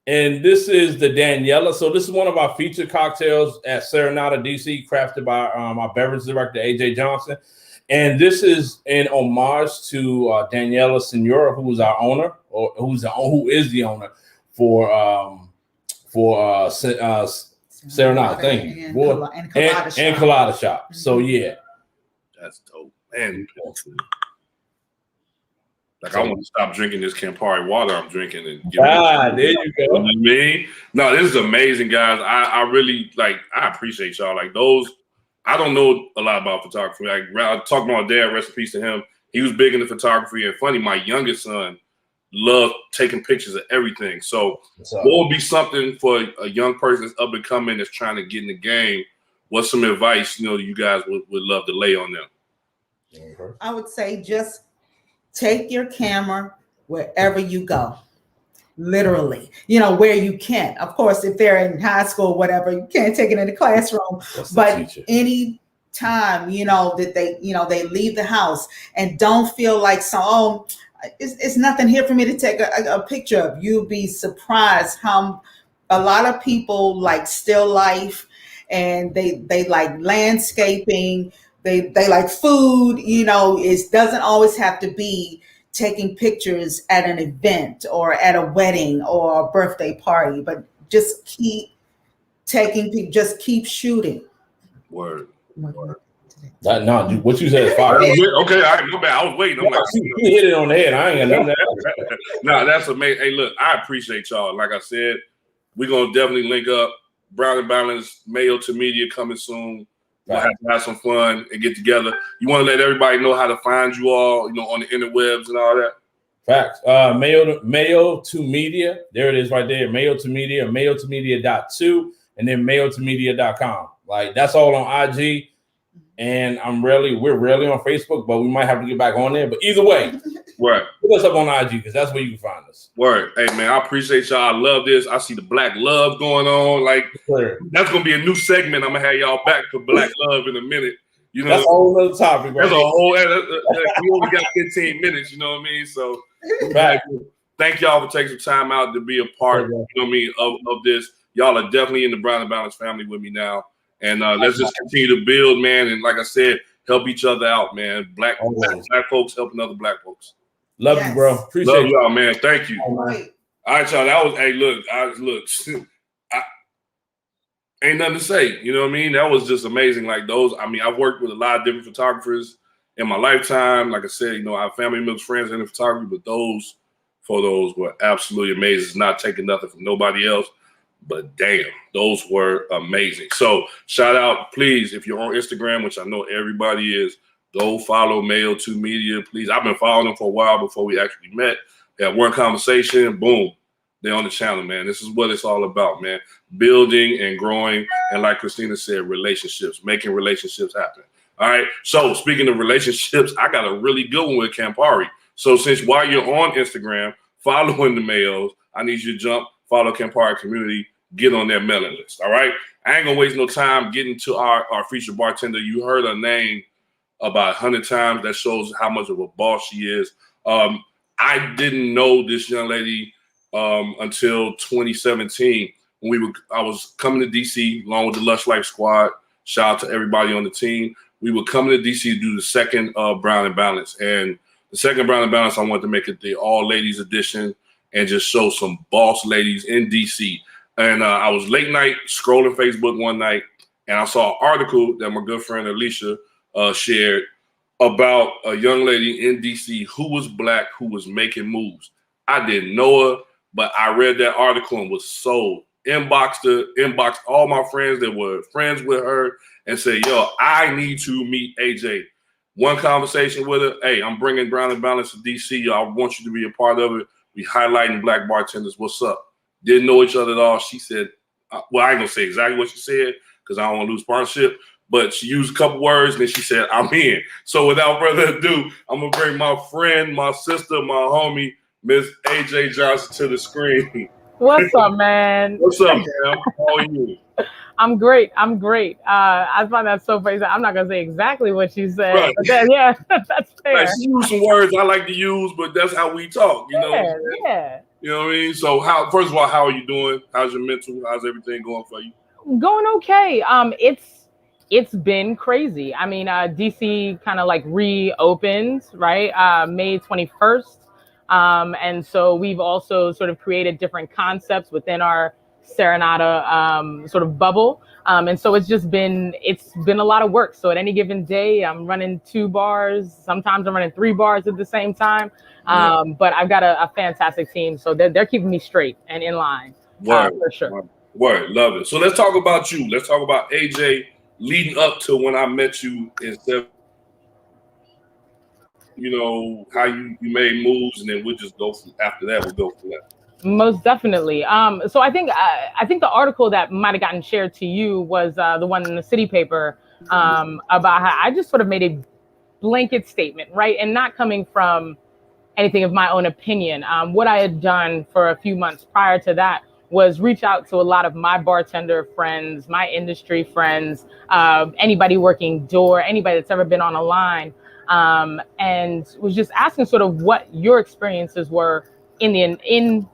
And this is the Daniela. So this is one of our featured cocktails at Serenata DC, crafted by our beverage director, AJ Johnson. And this is in homage to Daniela Senora, who is our owner, or who is the owner for Serenata. Thank you. And Colada Shop. So yeah. That's dope. Man. Like, I want to stop drinking this Campari water I'm drinking. And there you go. You know what I mean? No, this is amazing, guys. I really, I appreciate y'all. Like, those, I don't know a lot about photography. Like, I talked about my dad, rest in peace to him. He was big into photography. And funny, my youngest son loved taking pictures of everything. So what would be something for a young person that's up and coming, that's trying to get in the game? What's some advice, you guys would love to lay on them? I would say just take your camera wherever you go, literally, where you can. Of course, if they're in high school, whatever, you can't take it in the classroom, but any time, that they leave the house, and don't feel like, it's nothing here for me to take a picture of. You'll be surprised how a lot of people like still life, and they like landscaping. They like food, it doesn't always have to be taking pictures at an event or at a wedding or a birthday party, but just keep taking, just keep shooting. Word. No, what you said is fire. Okay, all right, my bad. I was waiting. I'm like, you hit it on the head. I ain't got nothing. No, that's amazing. Hey, look, I appreciate y'all. Like I said, we're gonna definitely link up. Brown and Balance, Mayo to Media coming soon. We'll have some fun and get together. You want to let everybody know how to find you all, on the interwebs and all that? Facts. Mayo to Media. There it is right there. Mayo to Media, mayo2media.2, and then mayo2media.com. Like, that's all on IG. And we're rarely on Facebook, but we might have to get back on there. But either way, right. Put us up on IG because that's where you can find us. Word. Hey, man, I appreciate y'all. I love this. I see the Black Love going on. Like, that's going to be a new segment. I'm going to have y'all back for Black Love in a minute. That's a whole other topic. Right? That's a whole, we only got 15 minutes, you know what I mean? So, thank y'all for taking some time out to be a part, of this. Y'all are definitely in the Brown and Balance family with me now. And let's just continue to build, man. And like I said, help each other out, man. Black folks helping other Black folks. Love you, bro. Appreciate y'all, man. Thank you. All right, y'all. That was, ain't nothing to say. You know what I mean? That was just amazing. Like those, I've worked with a lot of different photographers in my lifetime. Like I said, I have family members, friends in the photography, but those photos were absolutely amazing. It's not taking nothing from nobody else. But damn, those were amazing. So shout out, please, if you're on Instagram, which I know everybody is, go follow Mayo 2 Media, please. I've been following them for a while before we actually met. We had one conversation, boom, they're on the channel, man. This is what it's all about, man. Building and growing, and like Christina said, relationships, making relationships happen. All right, so speaking of relationships, I got a really good one with Campari. So since while you're on Instagram following the Mayos, I need you to follow Campari Community, get on their mailing list, all right? I ain't gonna waste no time getting to our featured bartender. You heard her name about 100 times. That shows how much of a boss she is. I didn't know this young lady until 2017 when I was coming to DC along with the Lush Life Squad. Shout out to everybody on the team. We were coming to DC to do the second Brown and Balance. And the second Brown and Balance, I wanted to make it the all ladies edition and just show some boss ladies in DC. And I was late night scrolling Facebook one night, and I saw an article that my good friend Alicia shared about a young lady in DC who was Black, who was making moves. I didn't know her, but I read that article and was sold. Inboxed all my friends that were friends with her and said, yo, I need to meet AJ. One conversation with her, hey, I'm bringing Brown and Balance to DC. I want you to be a part of it. We highlighting Black bartenders. What's up? Didn't know each other at all. She said, well, I ain't gonna say exactly what she said because I don't want to lose partnership, but she used a couple words and then she said, I'm in. So without further ado, I'm gonna bring my friend, my sister, my homie, Miss AJ Johnson to the screen. What's up, man? What's up, man? How are you? I'm great. I find that so funny. I'm not gonna say exactly what she said, right. But then, yeah, that's fair. Like, she used some words I like to use, but that's how we talk. You know? Yeah. You know what I mean? So, first of all, how are you doing? How's your mental? How's everything going for you? Going okay. It's been crazy. I mean, DC kind of like reopened, right? May 21st. And so we've also sort of created different concepts within our Serenata sort of bubble. And so it's been a lot of work. So at any given day, I'm running 2 bars. Sometimes I'm running 3 bars at the same time. But I've got a fantastic team. So they're keeping me straight and in line. For sure. Word. Love it. So let's talk about you. Let's talk about AJ leading up to when I met you instead. How you made moves, and then we'll just go after that. We'll go from that. Most definitely. So I think the article that might have gotten shared to you was the one in the City Paper about how I just sort of made a blanket statement, right? And not coming from anything of my own opinion. What I had done for a few months prior to that was reach out to a lot of my bartender friends, my industry friends, anybody working door, anybody that's ever been on a line, and was just asking sort of what your experiences were in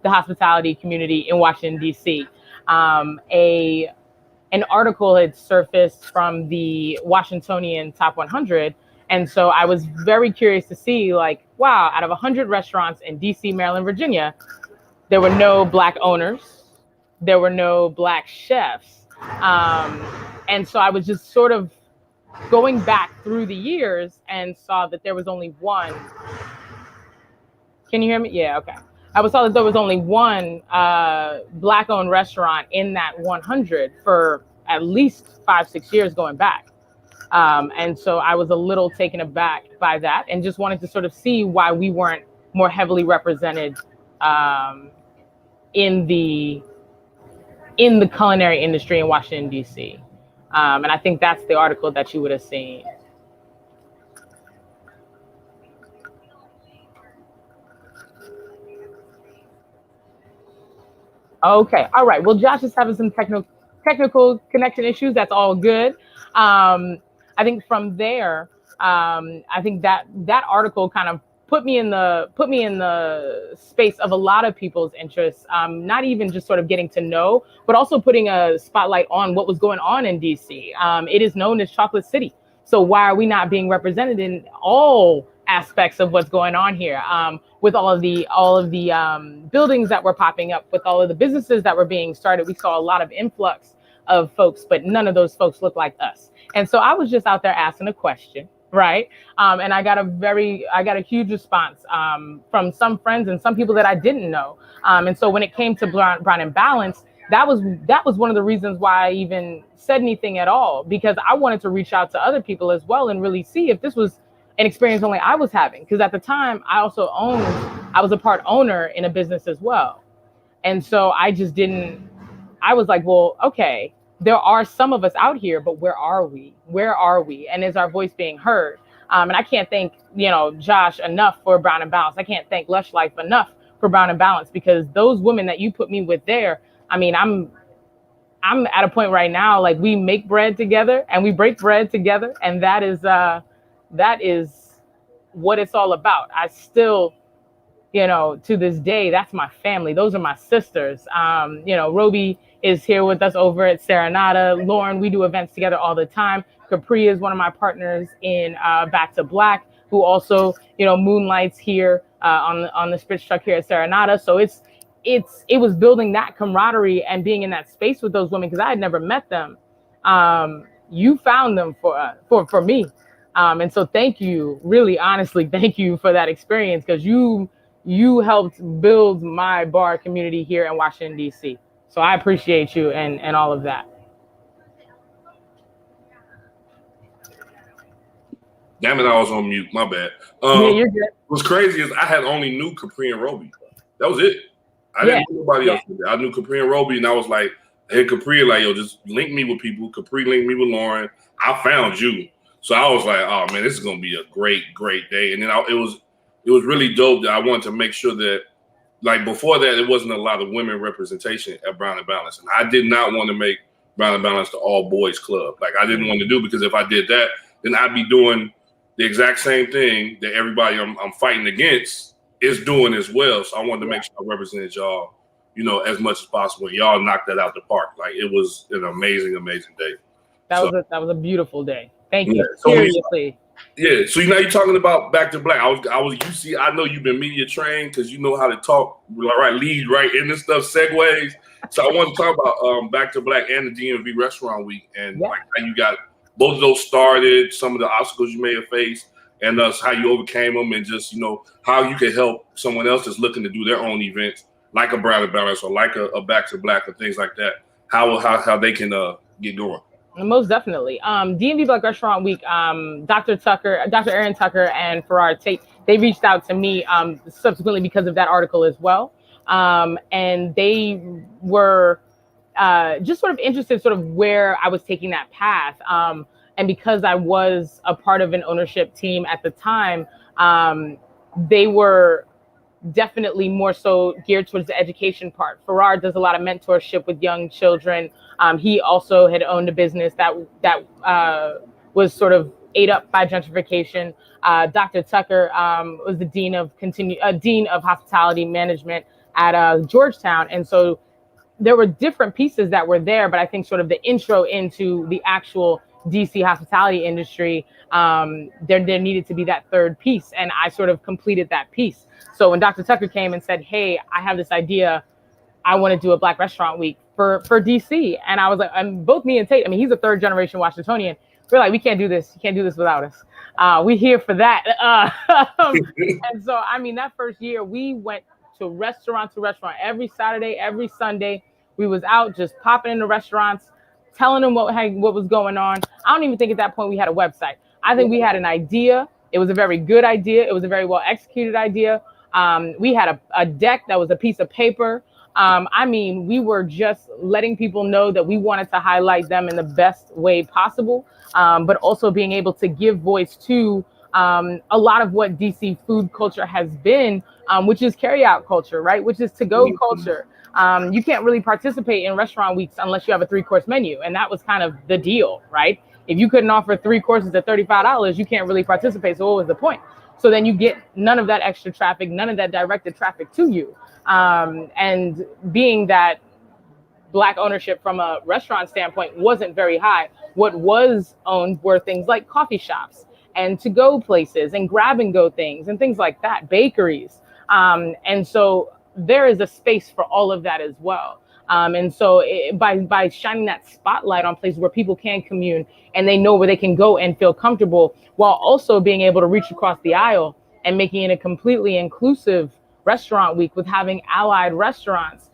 the hospitality community in Washington, D.C. An article had surfaced from the Washingtonian Top 100. And so I was very curious to see, like, wow, out of 100 restaurants in D.C., Maryland, Virginia, there were no Black owners. There were no Black chefs. And so I was just sort of going back through the years and saw that there was only one. Can you hear me? Yeah, okay. I saw that there was only one Black-owned restaurant in that 100 for at least 5-6 years going back. And so I was a little taken aback by that and just wanted to sort of see why we weren't more heavily represented in the culinary industry in Washington, D.C. And I think that's the article that you would have seen. Okay, all right. Well, Josh is having some technical connection issues. That's all good. I think from there, I think that article kind of put me in the space of a lot of people's interests. Not even just sort of getting to know, but also putting a spotlight on what was going on in DC. It is known as Chocolate City. So why are we not being represented in all aspects of what's going on here? With all of the buildings that were popping up, with all of the businesses that were being started, we saw a lot of influx of folks, but none of those folks look like us. And so I was just out there asking a question, right? And I got a huge response from some friends and some people that I didn't know. And so when it came to Brown and Balance, that was one of the reasons why I even said anything at all, because I wanted to reach out to other people as well and really see if this was an experience only I was having. Because at the time, I was a part owner in a business as well. And so I was like, well, okay, there are some of us out here, but where are we? Where are we? And is our voice being heard? And I can't thank, Josh enough for Brown and Balance. I can't thank Lush Life enough for Brown and Balance, because those women that you put me with there, I mean, I'm at a point right now, like, we make bread together and we break bread together. And that is what it's all about. I still, to this day, that's my family. Those are my sisters. Roby is here with us over at Serenata. Lauren, we do events together all the time. Capri is one of my partners in Back to Black, who also, moonlights here on the Spritz truck here at Serenata. So it was building that camaraderie and being in that space with those women, because I had never met them. You found them for me. And so thank you, really, honestly, thank you for that experience, because you helped build my bar community here in Washington, D.C. So I appreciate you and all of that. Damn it, I was on mute. My bad. Yeah, you're good. What's crazy is I had only knew Capri and Roby. That was it. I didn't know nobody else. I knew Capri and Roby, and I was like, hey, Capri, like, yo, just link me with people. Capri linked me with Lauren. I found you. So I was like, oh, man, this is going to be a great, great day. And then it was really dope that I wanted to make sure that, like, before that, there wasn't a lot of women representation at Brown and Balance. And I did not want to make Brown and Balance the all boys club. Like, I didn't want to do, because if I did that, then I'd be doing the exact same thing that everybody I'm fighting against is doing as well. So I wanted to make sure I represented y'all, as much as possible. Y'all knocked that out the park. Like, it was an amazing, amazing day. That was a beautiful day. Thank you. So seriously. So now you're talking about Back to Black. I know you've been media trained, because you know how to talk, right? Lead right into stuff, segues. So I want to talk about Back to Black and the DMV Restaurant Week, and like how you got both of those started, some of the obstacles you may have faced, and how you overcame them, and just how you can help someone else that's looking to do their own events, like a Brown and Balance or like a Back to Black or things like that. How they can get going. Most definitely. DMV Black Restaurant Week, Dr. Aaron Tucker and Farrar Tate, they reached out to me subsequently because of that article as well. And they were just sort of interested sort of where I was taking that path. And because I was a part of an ownership team at the time, they were definitely more so geared towards the education part. Farrar does a lot of mentorship with young children. He also had owned a business that was sort of ate up by gentrification. Dr. Tucker was the dean of hospitality management at Georgetown, and so there were different pieces that were there. But I think sort of the intro into the actual DC hospitality industry, there needed to be that third piece, and I sort of completed that piece. So when Dr. Tucker came and said, "Hey, I have this idea. I want to do a Black Restaurant Week for DC," and I was like, and both me and Tate, I mean, he's a third generation Washingtonian. We're like, we can't do this. You can't do this without us. We're here for that. And so, I mean, that first year we went to restaurant every Saturday, every Sunday. We was out just popping into restaurants, telling them what was going on. I don't even think at that point we had a website. I think we had an idea. It was a very good idea. It was a very well executed idea. We had a deck that was a piece of paper. I mean, we were just letting people know that we wanted to highlight them in the best way possible, but also being able to give voice to a lot of what DC food culture has been, which is carryout culture, right? Which is to-go culture. You can't really participate in restaurant weeks unless you have a 3-course menu. And that was kind of the deal, right? If you couldn't offer 3 courses at $35, you can't really participate. So what was the point? So then you get none of that extra traffic, none of that directed traffic to you. And being that Black ownership from a restaurant standpoint wasn't very high, what was owned were things like coffee shops and to-go places and grab-and-go things and things like that, bakeries. And so there is a space for all of that as well. And so by shining that spotlight on places where people can commune and they know where they can go and feel comfortable, while also being able to reach across the aisle and making it a completely inclusive restaurant week with having allied restaurants,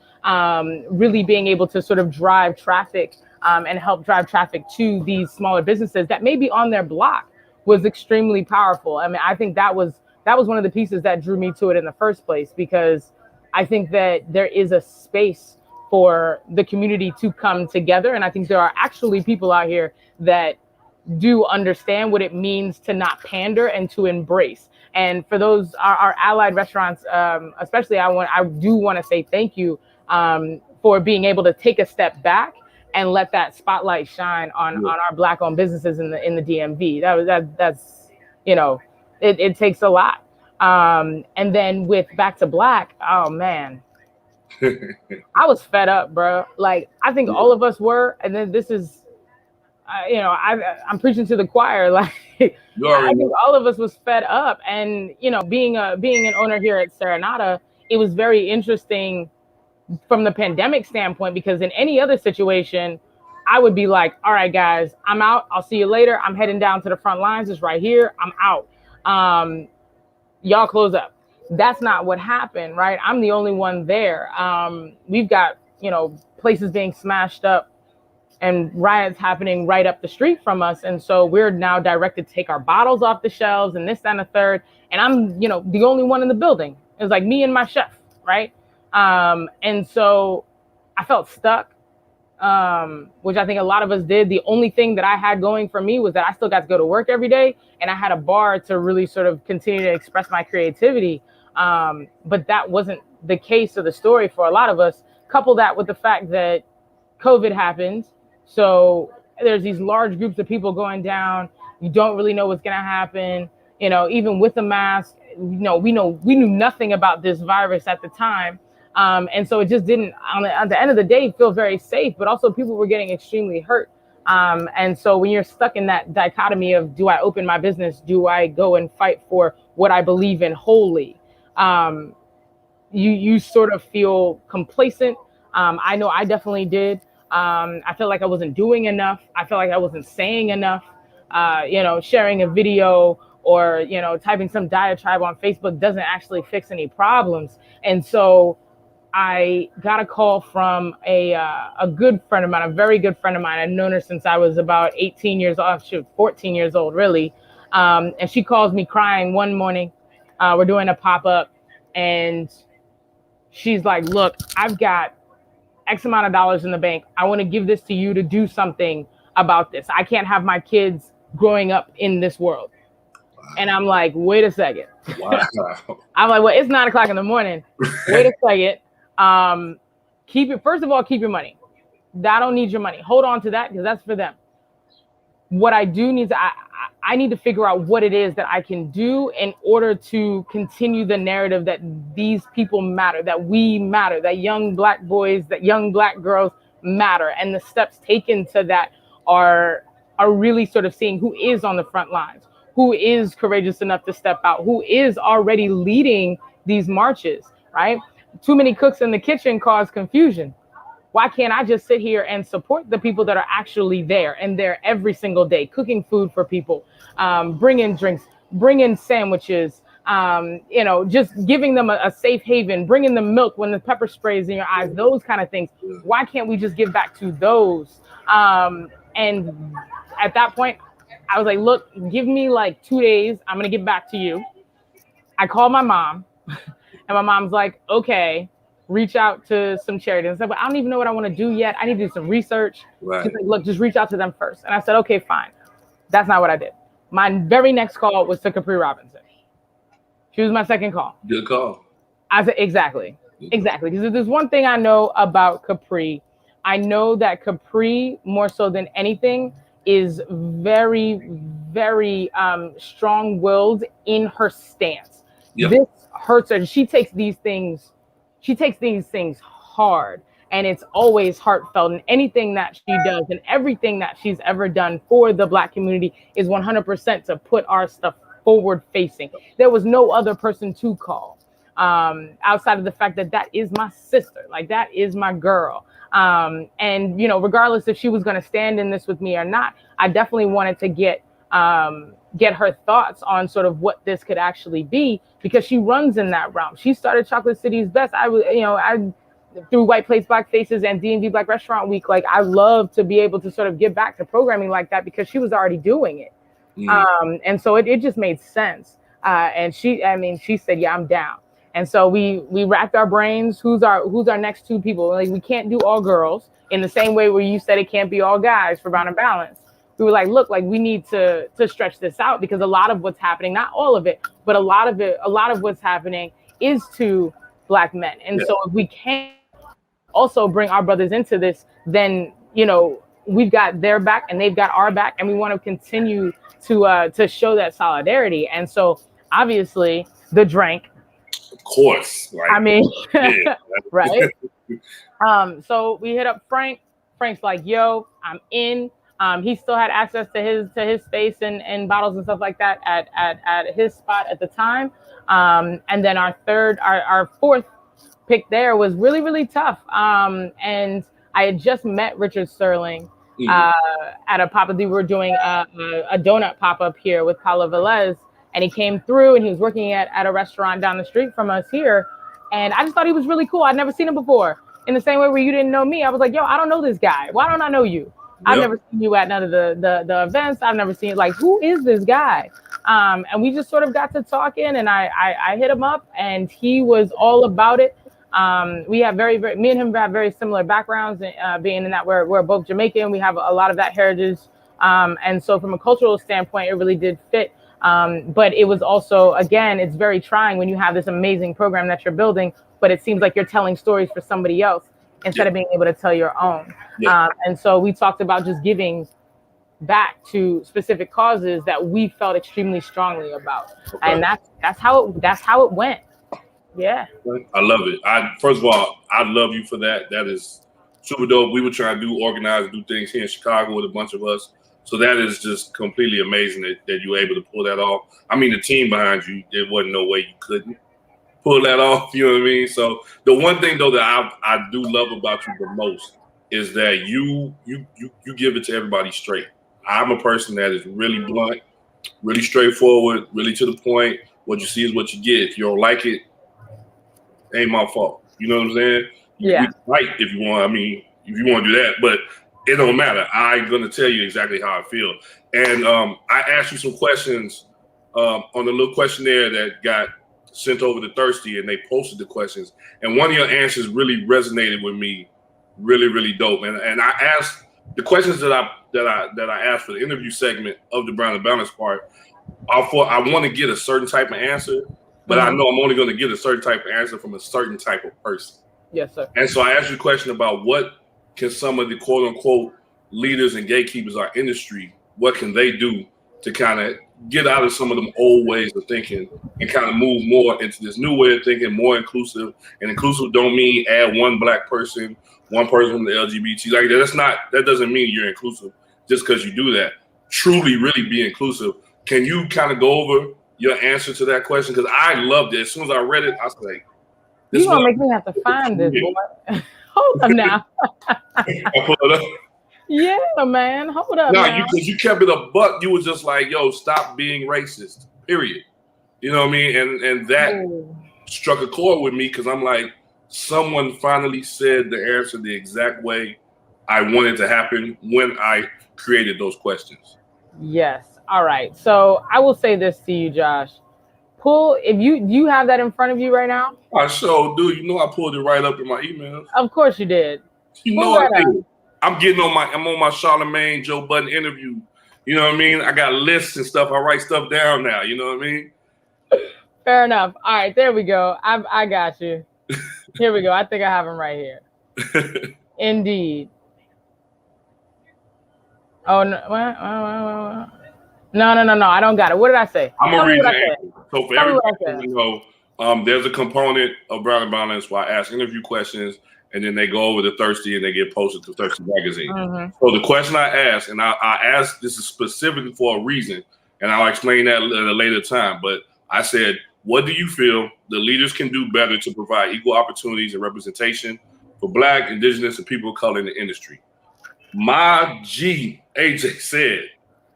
really being able to sort of drive traffic and help drive traffic to these smaller businesses that may be on their block was extremely powerful. I mean, I think that was one of the pieces that drew me to it in the first place, because I think that there is a space for the community to come together. And I think there are actually people out here that do understand what it means to not pander and to embrace. And for those, our allied restaurants, especially, I do want to say thank you for being able to take a step back and let that spotlight shine on our Black-owned businesses in the DMV. That's it takes a lot. And then with Back to Black, oh man, I was fed up, bro. Like, I think all of us were, and then this is, I'm preaching to the choir. Like, I think all of us was fed up, and being an owner here at Serenata, it was very interesting from the pandemic standpoint, because in any other situation, I would be like, all right, guys, I'm out. I'll see you later. I'm heading down to the front lines. It's right here. I'm out. Y'all close up. That's not what happened, right? I'm the only one there. We've got, places being smashed up and riots happening right up the street from us. And so we're now directed to take our bottles off the shelves and this, that, and the third. And I'm, the only one in the building. It was like me and my chef, right? And so I felt stuck, which I think a lot of us did. The only thing that I had going for me was that I still got to go to work every day, and I had a bar to really sort of continue to express my creativity. But that wasn't the case of the story for a lot of us. Couple that with the fact that COVID happened. So there's these large groups of people going down. You don't really know what's going to happen. Even with the mask, we knew nothing about this virus at the time. And so it just didn't, at the end of the day, feel very safe, but also people were getting extremely hurt. And so when you're stuck in that dichotomy of, do I open my business? Do I go and fight for what I believe in wholly? You sort of feel complacent. I know I definitely did. I felt like I wasn't doing enough. I felt like I wasn't saying enough. Sharing a video or, typing some diatribe on Facebook doesn't actually fix any problems. And so I got a call from a good friend of mine, a very good friend of mine. I've known her since I was about 18 years old, 14 years old, really. And she calls me crying one morning. We're doing a pop-up, and she's like, look, I've got X amount of dollars in the bank. I want to give this to you to do something about this. I can't have my kids growing up in this world. And I'm like, wait a second. Wow. I'm like, well, it's 9 o'clock in the morning. Wait a second. First of all, keep your money. I don't need your money. Hold on to that, because that's for them. What I do need I need to figure out what it is that I can do in order to continue the narrative that these people matter, that we matter, that young Black boys, that young Black girls matter. And the steps taken to that are really sort of seeing who is on the front lines, who is courageous enough to step out, who is already leading these marches, right? Too many cooks in the kitchen cause confusion. Why can't I just sit here and support the people that are actually there and there every single day, cooking food for people, bringing drinks, bringing sandwiches, just giving them a safe haven, bringing them milk when the pepper sprays in your eyes, those kind of things. Why can't we just give back to those? And at that point, I was like, look, give me like 2 days. I'm going to get back to you. I called my mom, and my mom's like, okay, reach out to some charities. I said, but I don't even know what I want to do yet. I need to do some research. Right. She's like, look, just reach out to them first. And I said, okay, fine. That's not what I did. My very next call was to Capri Robinson. She was my second call. Good call. I said, exactly. Because if there's one thing I know about Capri, I know that Capri, more so than anything, is very, very strong-willed in her stance. Yep. This hurts her. She takes these things hard, and it's always heartfelt. And anything that she does and everything that she's ever done for the Black community is 100% to put our stuff forward facing. There was no other person to call outside of the fact that that is my sister, like that is my girl. And, you know, regardless if she was going to stand in this with me or not, I definitely wanted to get her thoughts on sort of what this could actually be, because she runs in that realm. She started Chocolate City's Best. I through White Plates, Black Faces and D&D Black Restaurant Week. Like, I love to be able to sort of give back to programming like that, because she was already doing it. And so it just made sense. And she said, yeah, I'm down. And so we racked our brains. Who's our next two people? Like, we can't do all girls in the same way where you said it can't be all guys for Brown and Balance. We were like, look, like we need to stretch this out, because a lot of what's happening, not all of it, but a lot of what's happening is to Black men. And so if we can't also bring our brothers into this, then, you know, we've got their back and they've got our back, and we want to continue to show that solidarity. And so obviously the drink, of course, right? I mean, yeah. right. So we hit up Frank. Frank's like, yo, I'm in. He still had access to his space and bottles and stuff like that at his spot at the time. And then our fourth pick there was really, really tough. And I had just met Richard Sterling at a pop-up. We were doing a donut pop-up here with Paula Velez, and he came through, and he was working at a restaurant down the street from us here. And I just thought he was really cool. I'd never seen him before. In the same way where you didn't know me, I was like, yo, I don't know this guy. Why don't I know you? I've never seen you at none of the events. I've never seen, like, who is this guy? And we just sort of got to talking, and I hit him up, and he was all about it. We have me and him have very similar backgrounds, being in that we're both Jamaican. We have a lot of that heritage. And so from a cultural standpoint, it really did fit. But it was also, again, it's very trying when you have this amazing program that you're building, but it seems like you're telling stories for somebody else instead of being able to tell your own. And so we talked about just giving back to specific causes that we felt extremely strongly about. And that's how it went. Yeah. I love it. First of all, I love you for that. That is super dope. We were trying to organize, do things here in Chicago with a bunch of us. So that is just completely amazing that you were able to pull that off. I mean, the team behind you, there wasn't no way you couldn't pull that off. You know what I mean? So the one thing though that I do love about you the most is that you give it to everybody straight. I'm a person that is really blunt, really straightforward, really to the point. What you see is what you get. If you don't like it, ain't my fault. You know what I'm saying? Yeah. Right if you want. I mean, if you want to do that, but it don't matter. I'm going to tell you exactly how I feel. And I asked you some questions on the little questionnaire that got sent over to Thirsty, and they posted the questions. And one of your answers really resonated with me, really, really dope. And I asked the questions that I asked for the interview segment of the Brown and Balance part. I want to get a certain type of answer, but I know I'm only going to get a certain type of answer from a certain type of person. Yes, sir. And so I asked you a question about what can some of the quote unquote leaders and gatekeepers of our industry, what can they do to kind of get out of some of them old ways of thinking and kind of move more into this new way of thinking, more inclusive. And inclusive don't mean add one Black person, one person from the LGBT. Like that doesn't mean you're inclusive just because you do that. Truly, really be inclusive. Can you kind of go over your answer to that question? Because I loved it. As soon as I read it, I was like, "You're gonna make me have to find this, boy." Hold up now. I pull it up. Yeah, man. Hold up. No, because you kept it a buck. You was just like, yo, stop being racist. Period. You know what I mean? And that struck a chord with me because I'm like, someone finally said the answer the exact way I wanted to happen when I created those questions. Yes. All right. So I will say this to you, Josh. Do you have that in front of you right now? I sure do. You know, I pulled it right up in my emails. Of course you did. You know I did. I'm on my Charlemagne Joe Budden interview. You know what I mean? I got lists and stuff. I write stuff down now. You know what I mean? Fair enough. All right, there we go. I got you. Here we go. I think I have him right here. Indeed. Oh no! No! I don't got it. What did I say? I'm gonna read the answer. So for everybody, you know, there's a component of Brown and Balance where I ask interview questions, and then they go over to Thirsty and they get posted to Thirsty Magazine. Mm-hmm. So the question I asked, and I asked this is specifically for a reason, and I'll explain that at a later time. But I said, what do you feel the leaders can do better to provide equal opportunities and representation for Black, Indigenous, and people of color in the industry? My G, AJ said,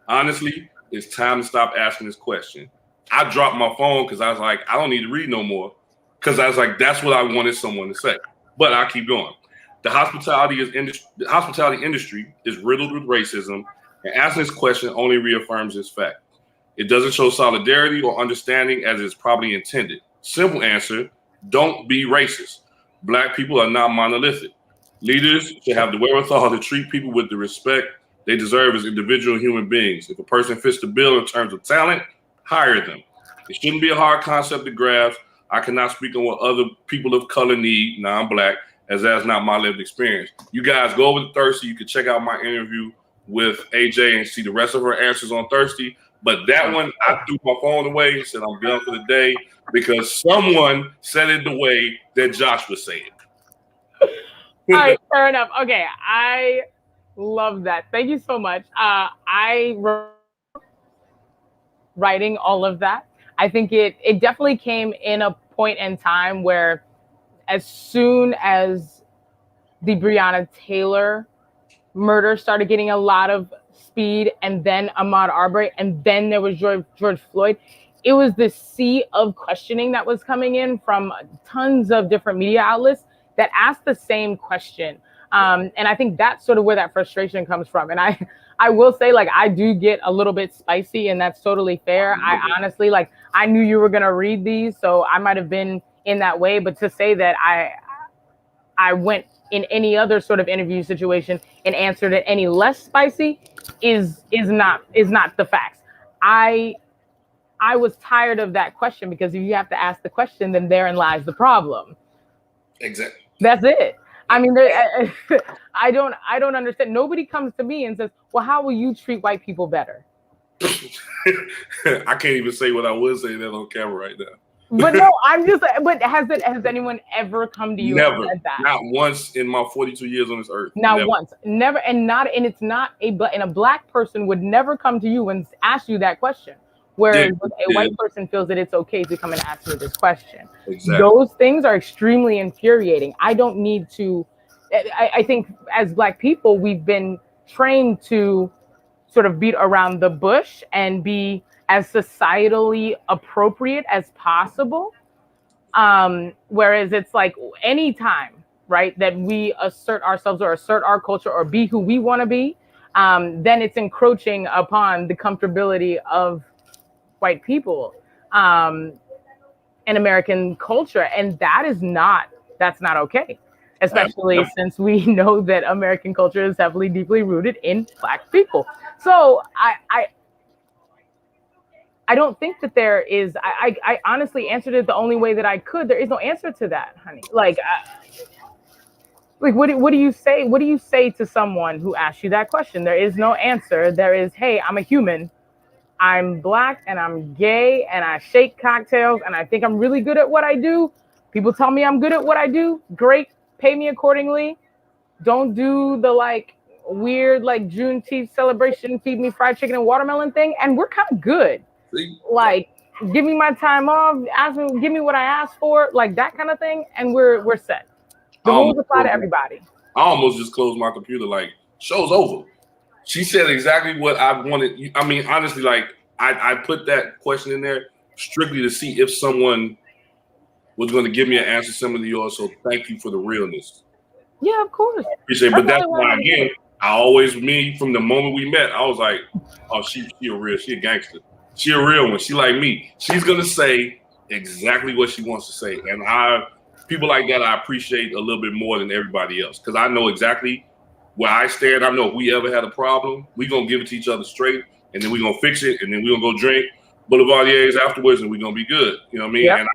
honestly, it's time to stop asking this question. I dropped my phone because I was like, I don't need to read no more. Because I was like, that's what I wanted someone to say. But I'll keep going. The hospitality industry is riddled with racism, and asking this question only reaffirms this fact. It doesn't show solidarity or understanding as it's probably intended. Simple answer, don't be racist. Black people are not monolithic. Leaders should have the wherewithal to treat people with the respect they deserve as individual human beings. If a person fits the bill in terms of talent, hire them. It shouldn't be a hard concept to grasp. I cannot speak on what other people of color need, non-Black, as that's not my lived experience. You guys go over to Thirsty. You can check out my interview with AJ and see the rest of her answers on Thirsty. But that one, I threw my phone away and said I'm done for the day because someone said it the way that Josh was saying. All right, fair enough. Okay, I love that. Thank you so much. Writing all of that. I think it definitely came in a point in time where as soon as the Breonna Taylor murder started getting a lot of speed, and then Ahmaud Arbery, and then there was George Floyd, it was this sea of questioning that was coming in from tons of different media outlets that asked the same question. And I think that's sort of where that frustration comes from. And I will say, like, I do get a little bit spicy, and that's totally fair. I honestly, like, I knew you were going to read these, so I might have been in that way. But to say that I went in any other sort of interview situation and answered it any less spicy is not the facts. I was tired of that question, because if you have to ask the question, then therein lies the problem. Exactly. That's it. I mean, I don't understand. Nobody comes to me and says, well, how will you treat white people better? I can't even say what I would say that on camera right now. But no, but has anyone ever come to you Never, and said that? Not once in my 42 years on this earth. Not once. Never. And it's not a Black person would never come to you and ask you that question. Whereas a white person feels that it's okay to come and ask me this question. Exactly. Those things are extremely infuriating. I don't need to. I think as Black people, we've been trained to sort of beat around the bush and be as societally appropriate as possible. Whereas it's like anytime, right, that we assert ourselves or assert our culture or be who we want to be, then it's encroaching upon the comfortability of white people and American culture. And that's not okay, especially since we know that American culture is heavily, deeply rooted in Black people. So I don't think that there is, I honestly answered it the only way that I could. There is no answer to that, honey. Like what do you say? What do you say to someone who asks you that question? There is no answer. There is, hey, I'm a human. I'm Black and I'm gay and I shake cocktails and I think I'm really good at what I do. People tell me I'm good at what I do. Great. Pay me accordingly. Don't do the like weird like Juneteenth celebration, feed me fried chicken and watermelon thing. And we're kind of good. Like, give me my time off, give me what I asked for, like that kind of thing. And we're set. The rules apply to everybody. I almost just closed my computer like, show's over. She said exactly what I wanted. I mean, honestly, like I put that question in there strictly to see if someone was going to give me an answer similar to yours. So thank you for the realness. Yeah, of course. I appreciate it. But that's why, again, from the moment we met, I was like, oh, she a gangster. She a real one. She like me. She's going to say exactly what she wants to say. And people like that, I appreciate a little bit more than everybody else. Because I know exactly where I stand. I know if we ever had a problem, we're going to give it to each other straight. And then we're going to fix it. And then we're going to go drink Boulevardiers afterwards. And we're going to be good. You know what I mean? Yep. And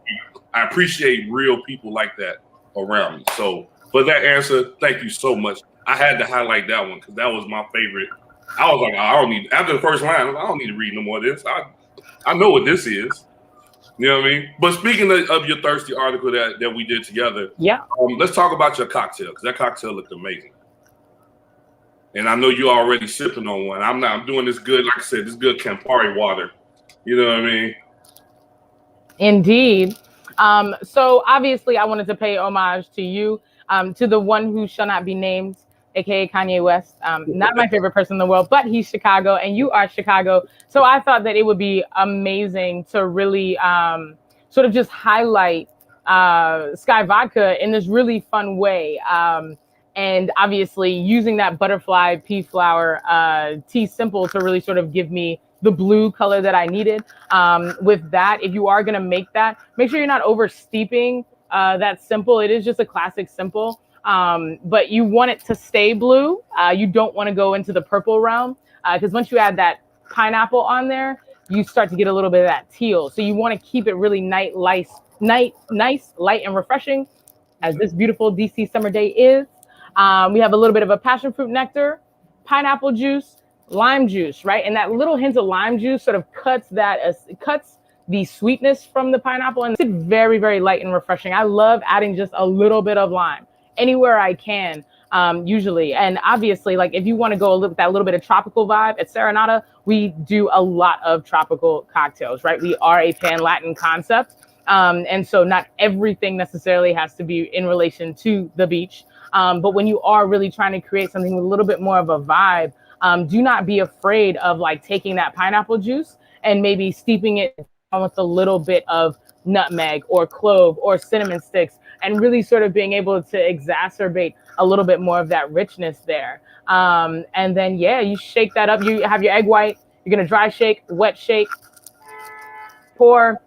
I appreciate real people like that around me. So for that answer, thank you so much. I had to highlight that one because that was my favorite. I was like, after the first line, I don't need to read no more of this. I know what this is. You know what I mean? But speaking of your thirsty article that we did together, yeah, let's talk about your cocktail because that cocktail looked amazing. And I know you're already sipping on one. I'm doing this good, like I said, this good Campari water. You know what I mean? Indeed. So obviously I wanted to pay homage to you, to the one who shall not be named, aka Kanye West. Not my favorite person in the world, but he's Chicago and you are Chicago. So I thought that it would be amazing to really sort of just highlight Sky Vodka in this really fun way. And obviously using that butterfly pea flower tea simple to really sort of give me the blue color that I needed. With that, if you are going to make that, make sure you're not over steeping that simple. It is just a classic simple, but you want it to stay blue. You don't want to go into the purple realm because once you add that pineapple on there, you start to get a little bit of that teal. So you want to keep it really nice, light and refreshing as this beautiful DC summer day is. We have a little bit of a passion fruit nectar, pineapple juice, lime juice, right? And that little hint of lime juice sort of cuts the sweetness from the pineapple, and it's very, very light and refreshing. I love adding just a little bit of lime anywhere I can, usually. And obviously, like if you want to go that little bit of tropical vibe at Serenata, we do a lot of tropical cocktails, right? We are a Pan-Latin concept. And so not everything necessarily has to be in relation to the beach. But when you are really trying to create something with a little bit more of a vibe, do not be afraid of like taking that pineapple juice and maybe steeping it with a little bit of nutmeg or clove or cinnamon sticks and really sort of being able to exacerbate a little bit more of that richness there. And then, yeah, you shake that up. You have your egg white. You're going to dry shake, wet shake, pour.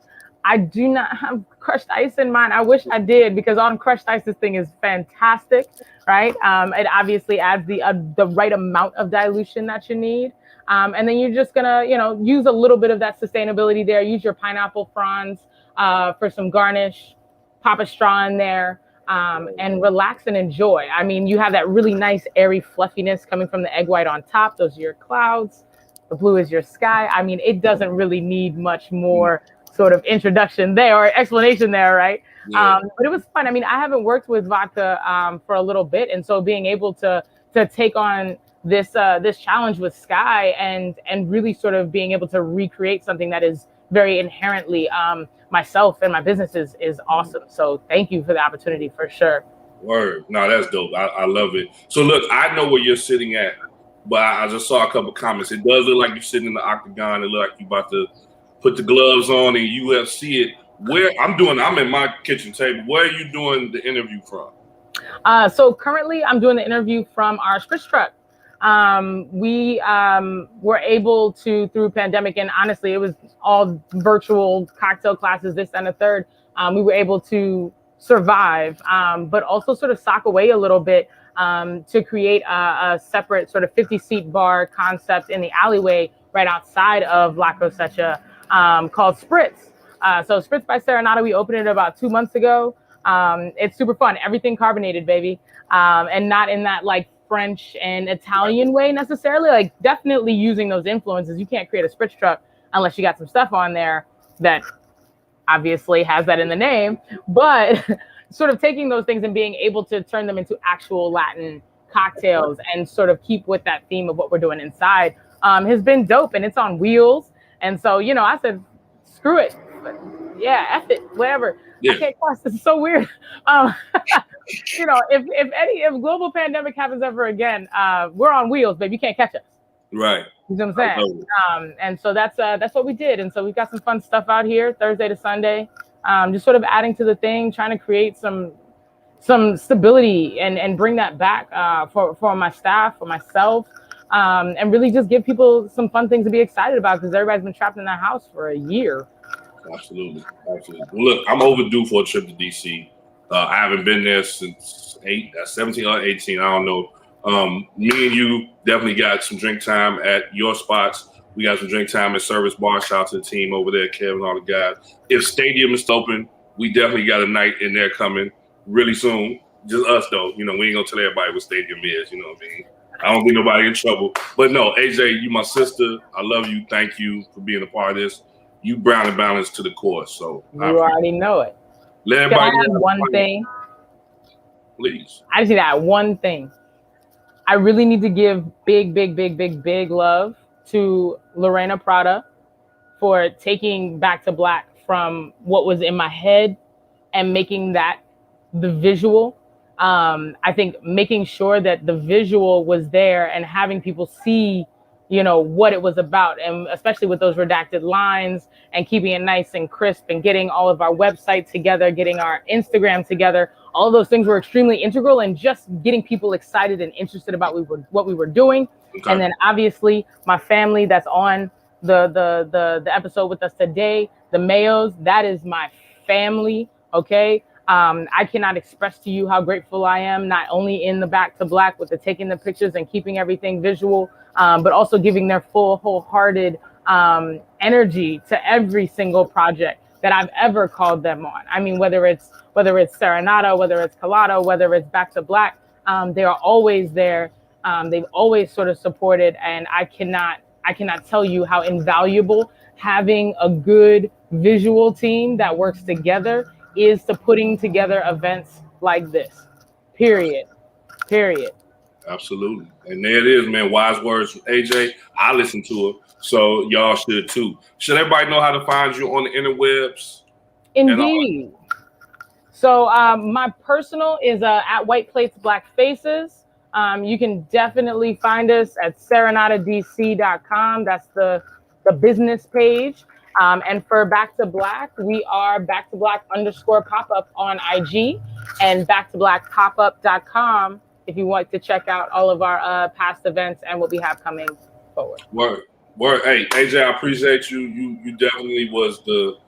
I do not have crushed ice in mine. I wish I did because on crushed ice, this thing is fantastic, right? It obviously adds the right amount of dilution that you need. And then you're just gonna, use a little bit of that sustainability there. Use your pineapple fronds for some garnish, pop a straw in there, and relax and enjoy. I mean, you have that really nice airy fluffiness coming from the egg white on top. Those are your clouds. The blue is your sky. I mean, it doesn't really need much more sort of introduction there or explanation there, right? Yeah. But it was fun. I mean, I haven't worked with vodka for a little bit, and so being able to take on this challenge with Sky and really sort of being able to recreate something that is very inherently myself and my business is awesome. So thank you for the opportunity for sure. Word. No, that's dope. I love it. So look, I know where you're sitting at, but I just saw a couple comments. It does look like you're sitting in the octagon. It look like you're about to put the gloves on and UFC it. I'm in my kitchen table. Where are you doing the interview from? So currently I'm doing the interview from our spritz truck. We were able to, through pandemic, and honestly, it was all virtual cocktail classes, this and the third. We were able to survive, but also sort of sock away a little bit to create a separate sort of 50-seat bar concept in the alleyway right outside of La Cosecha, called Spritz. So Spritz by Serenata, we opened it about 2 months ago. It's super fun. Everything carbonated, baby. And not in that like French and Italian way necessarily, like definitely using those influences. You can't create a spritz truck unless you got some stuff on there that obviously has that in the name, but sort of taking those things and being able to turn them into actual Latin cocktails and sort of keep with that theme of what we're doing inside has been dope, and it's on wheels. And so, I said, screw it. But yeah, F it, whatever. Yeah. I can't cross. This is so weird. If global pandemic happens ever again, we're on wheels, baby. You can't catch us. Right. You know what I'm saying? And so that's what we did. And so we've got some fun stuff out here Thursday to Sunday. Just sort of adding to the thing, trying to create some some stability and bring that back for my staff, for myself, and really just give people some fun things to be excited about, because everybody's been trapped in their house for a year. Absolutely. Well, look, I'm overdue for a trip to DC. I haven't been there since 17 or 18. I don't know. Me and you definitely got some drink time at your spots. We got some drink time at Service Bar. Shout out to the team over there, Kevin, all the guys. If Stadium is open, we definitely got a night in there coming really soon. Just us, though. You know, we ain't going to tell everybody what Stadium is. You know what I mean? I don't get nobody in trouble. But no, AJ, you my sister. I love you. Thank you for being a part of this. You brown and balanced to the core. So you already know it. Let Can I everybody add one thing? Please. I just need to add one thing. I really need to give big love to Lorena Prada for taking Back to Black from what was in my head and making that the visual. I think making sure that the visual was there and having people see, you know, what it was about, and especially with those redacted lines and keeping it nice and crisp and getting all of our website together, getting our Instagram together. All of those things were extremely integral, and just getting people excited and interested about what we were doing. Okay. And then obviously my family that's on the episode with us today, the Mayos, that is my family. Okay. I cannot express to you how grateful I am, not only in the Back to Black with the taking the pictures and keeping everything visual, but also giving their full wholehearted energy to every single project that I've ever called them on. I mean, whether it's Serenata, whether it's Colada, whether it's Back to Black, they are always there. They've always sort of supported, and I cannot tell you how invaluable having a good visual team that works together is to putting together events like this. Period. Absolutely. And there it is, man. Wise words from AJ. I listen to it, so y'all should too. Should everybody know how to find you on the interwebs? Indeed. So my personal is at White Plates Black Faces. You can definitely find us at serenatadc.com. That's the business page. And for Back to Black, we are Back to Black _pop-up on IG, and backtoblackpopup.com if you want to check out all of our past events and what we have coming forward. Word. Hey, AJ, I appreciate you. You definitely was the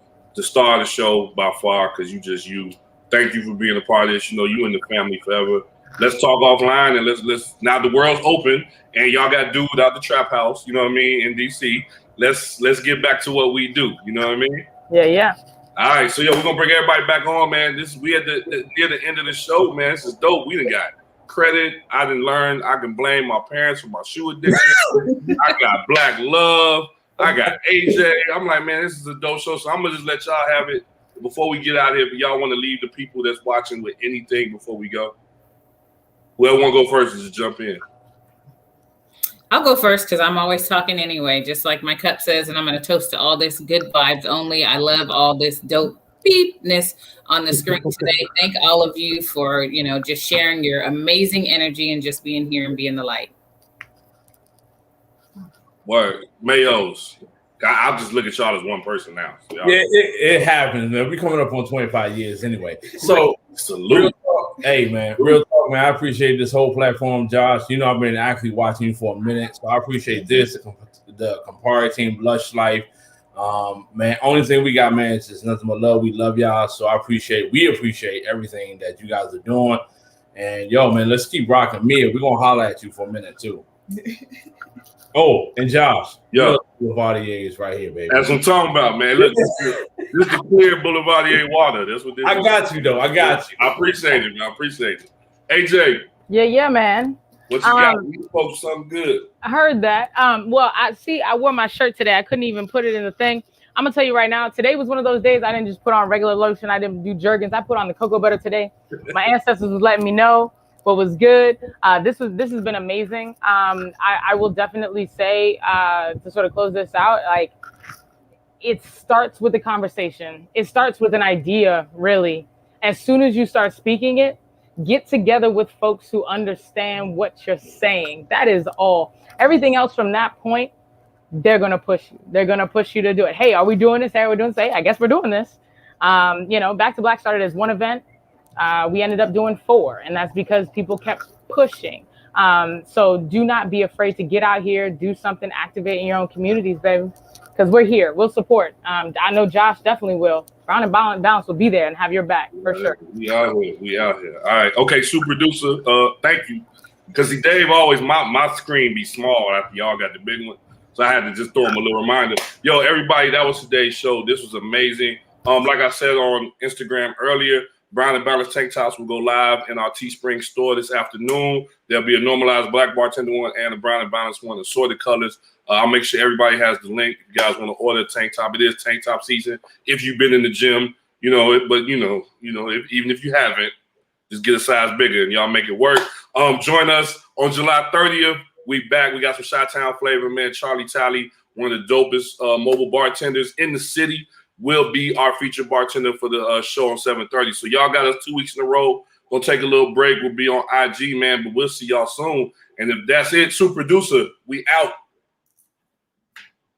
star of the show by far, because you. Thank you for being a part of this. You know, you and the family forever. Let's talk offline, and let's now the world's open and y'all got dude out the trap house, you know what I mean, in DC. Let's get back to what we do, you know what I mean? Yeah. All right, so we're gonna bring everybody back on, man. We at near the end of the show, man. This is dope. We done got credit. I done learned I can blame my parents for my shoe addiction. I got Black Love. I got AJ. I'm like, man, this is a dope show. So I'm gonna just let y'all have it before we get out of here. But y'all want to leave the people that's watching with anything before we go? Whoever want to go first, just jump in. I'll go first because I'm always talking anyway, just like my cup says, and I'm going to toast to all this good vibes only. I love all this dope beepness on the screen today. Thank all of you for, just sharing your amazing energy and just being here and being the light. Word. Mayos. I'll just look at y'all as one person now. So it happens, man. We're coming up on 25 years anyway. So, salute. Hey, man, real talk, man. I appreciate this whole platform, Josh. I've been actually watching you for a minute, so I appreciate this. The Campari team, Lush Life. Man, only thing we got, man, is just nothing but love. We love y'all, so we appreciate everything that you guys are doing. And, man, let's keep rocking. Mia, we're going to holler at you for a minute, too. Oh, and Josh, Boulevardier is right here, baby. That's what I'm talking about, man. Look, this is the clear Boulevardier water. That's what this is. I got you, though. I got you. I appreciate it. AJ. Yeah, man. What you got? You spoke something good. I heard that. Well, I wore my shirt today. I couldn't even put it in the thing. I'm going to tell you right now, today was one of those days I didn't just put on regular lotion. I didn't do Jergens. I put on the cocoa butter today. My ancestors was letting me know what was good. This has been amazing. I will definitely say, to sort of close this out, like, it starts with the conversation. It starts with an idea, really. As soon as you start speaking it, get together with folks who understand what you're saying. That is all. Everything else from that point, they're going to push you. They're going to push you to do it. Hey, are we doing this? Hey, are we doing this? Hey, I guess we're doing this. Back to Black started as one event. We ended up doing 4, and that's because people kept pushing. So do not be afraid to get out here, do something, activate in your own communities, baby, because we're here. We'll support. I know Josh definitely will. Brown and Balance will be there and have your back for sure. We out here. We out here. All right. Okay, super producer. Thank you. Because Dave always my screen be small after y'all got the big one, so I had to just throw him a little reminder. Yo, everybody, that was today's show. This was amazing. Like I said on Instagram earlier, Brown and Balance tank tops will go live in our Teespring store this afternoon. There'll be a normalized black bartender one and a Brown and Balance one, assorted colors. I'll make sure everybody has the link. If you guys want to order a tank top, it is tank top season. If you've been in the gym, you know it, but even if you haven't, just get a size bigger and y'all make it work. Join us on July 30th. We back. We got some Chi-Town flavor, man. Charlie Tally, one of the dopest mobile bartenders in the city, will be our featured bartender for the show on 7:30. So y'all got us 2 weeks in a row. Gonna take a little break. We'll be on IG, man, but we'll see y'all soon. And if that's it, super producer, we out.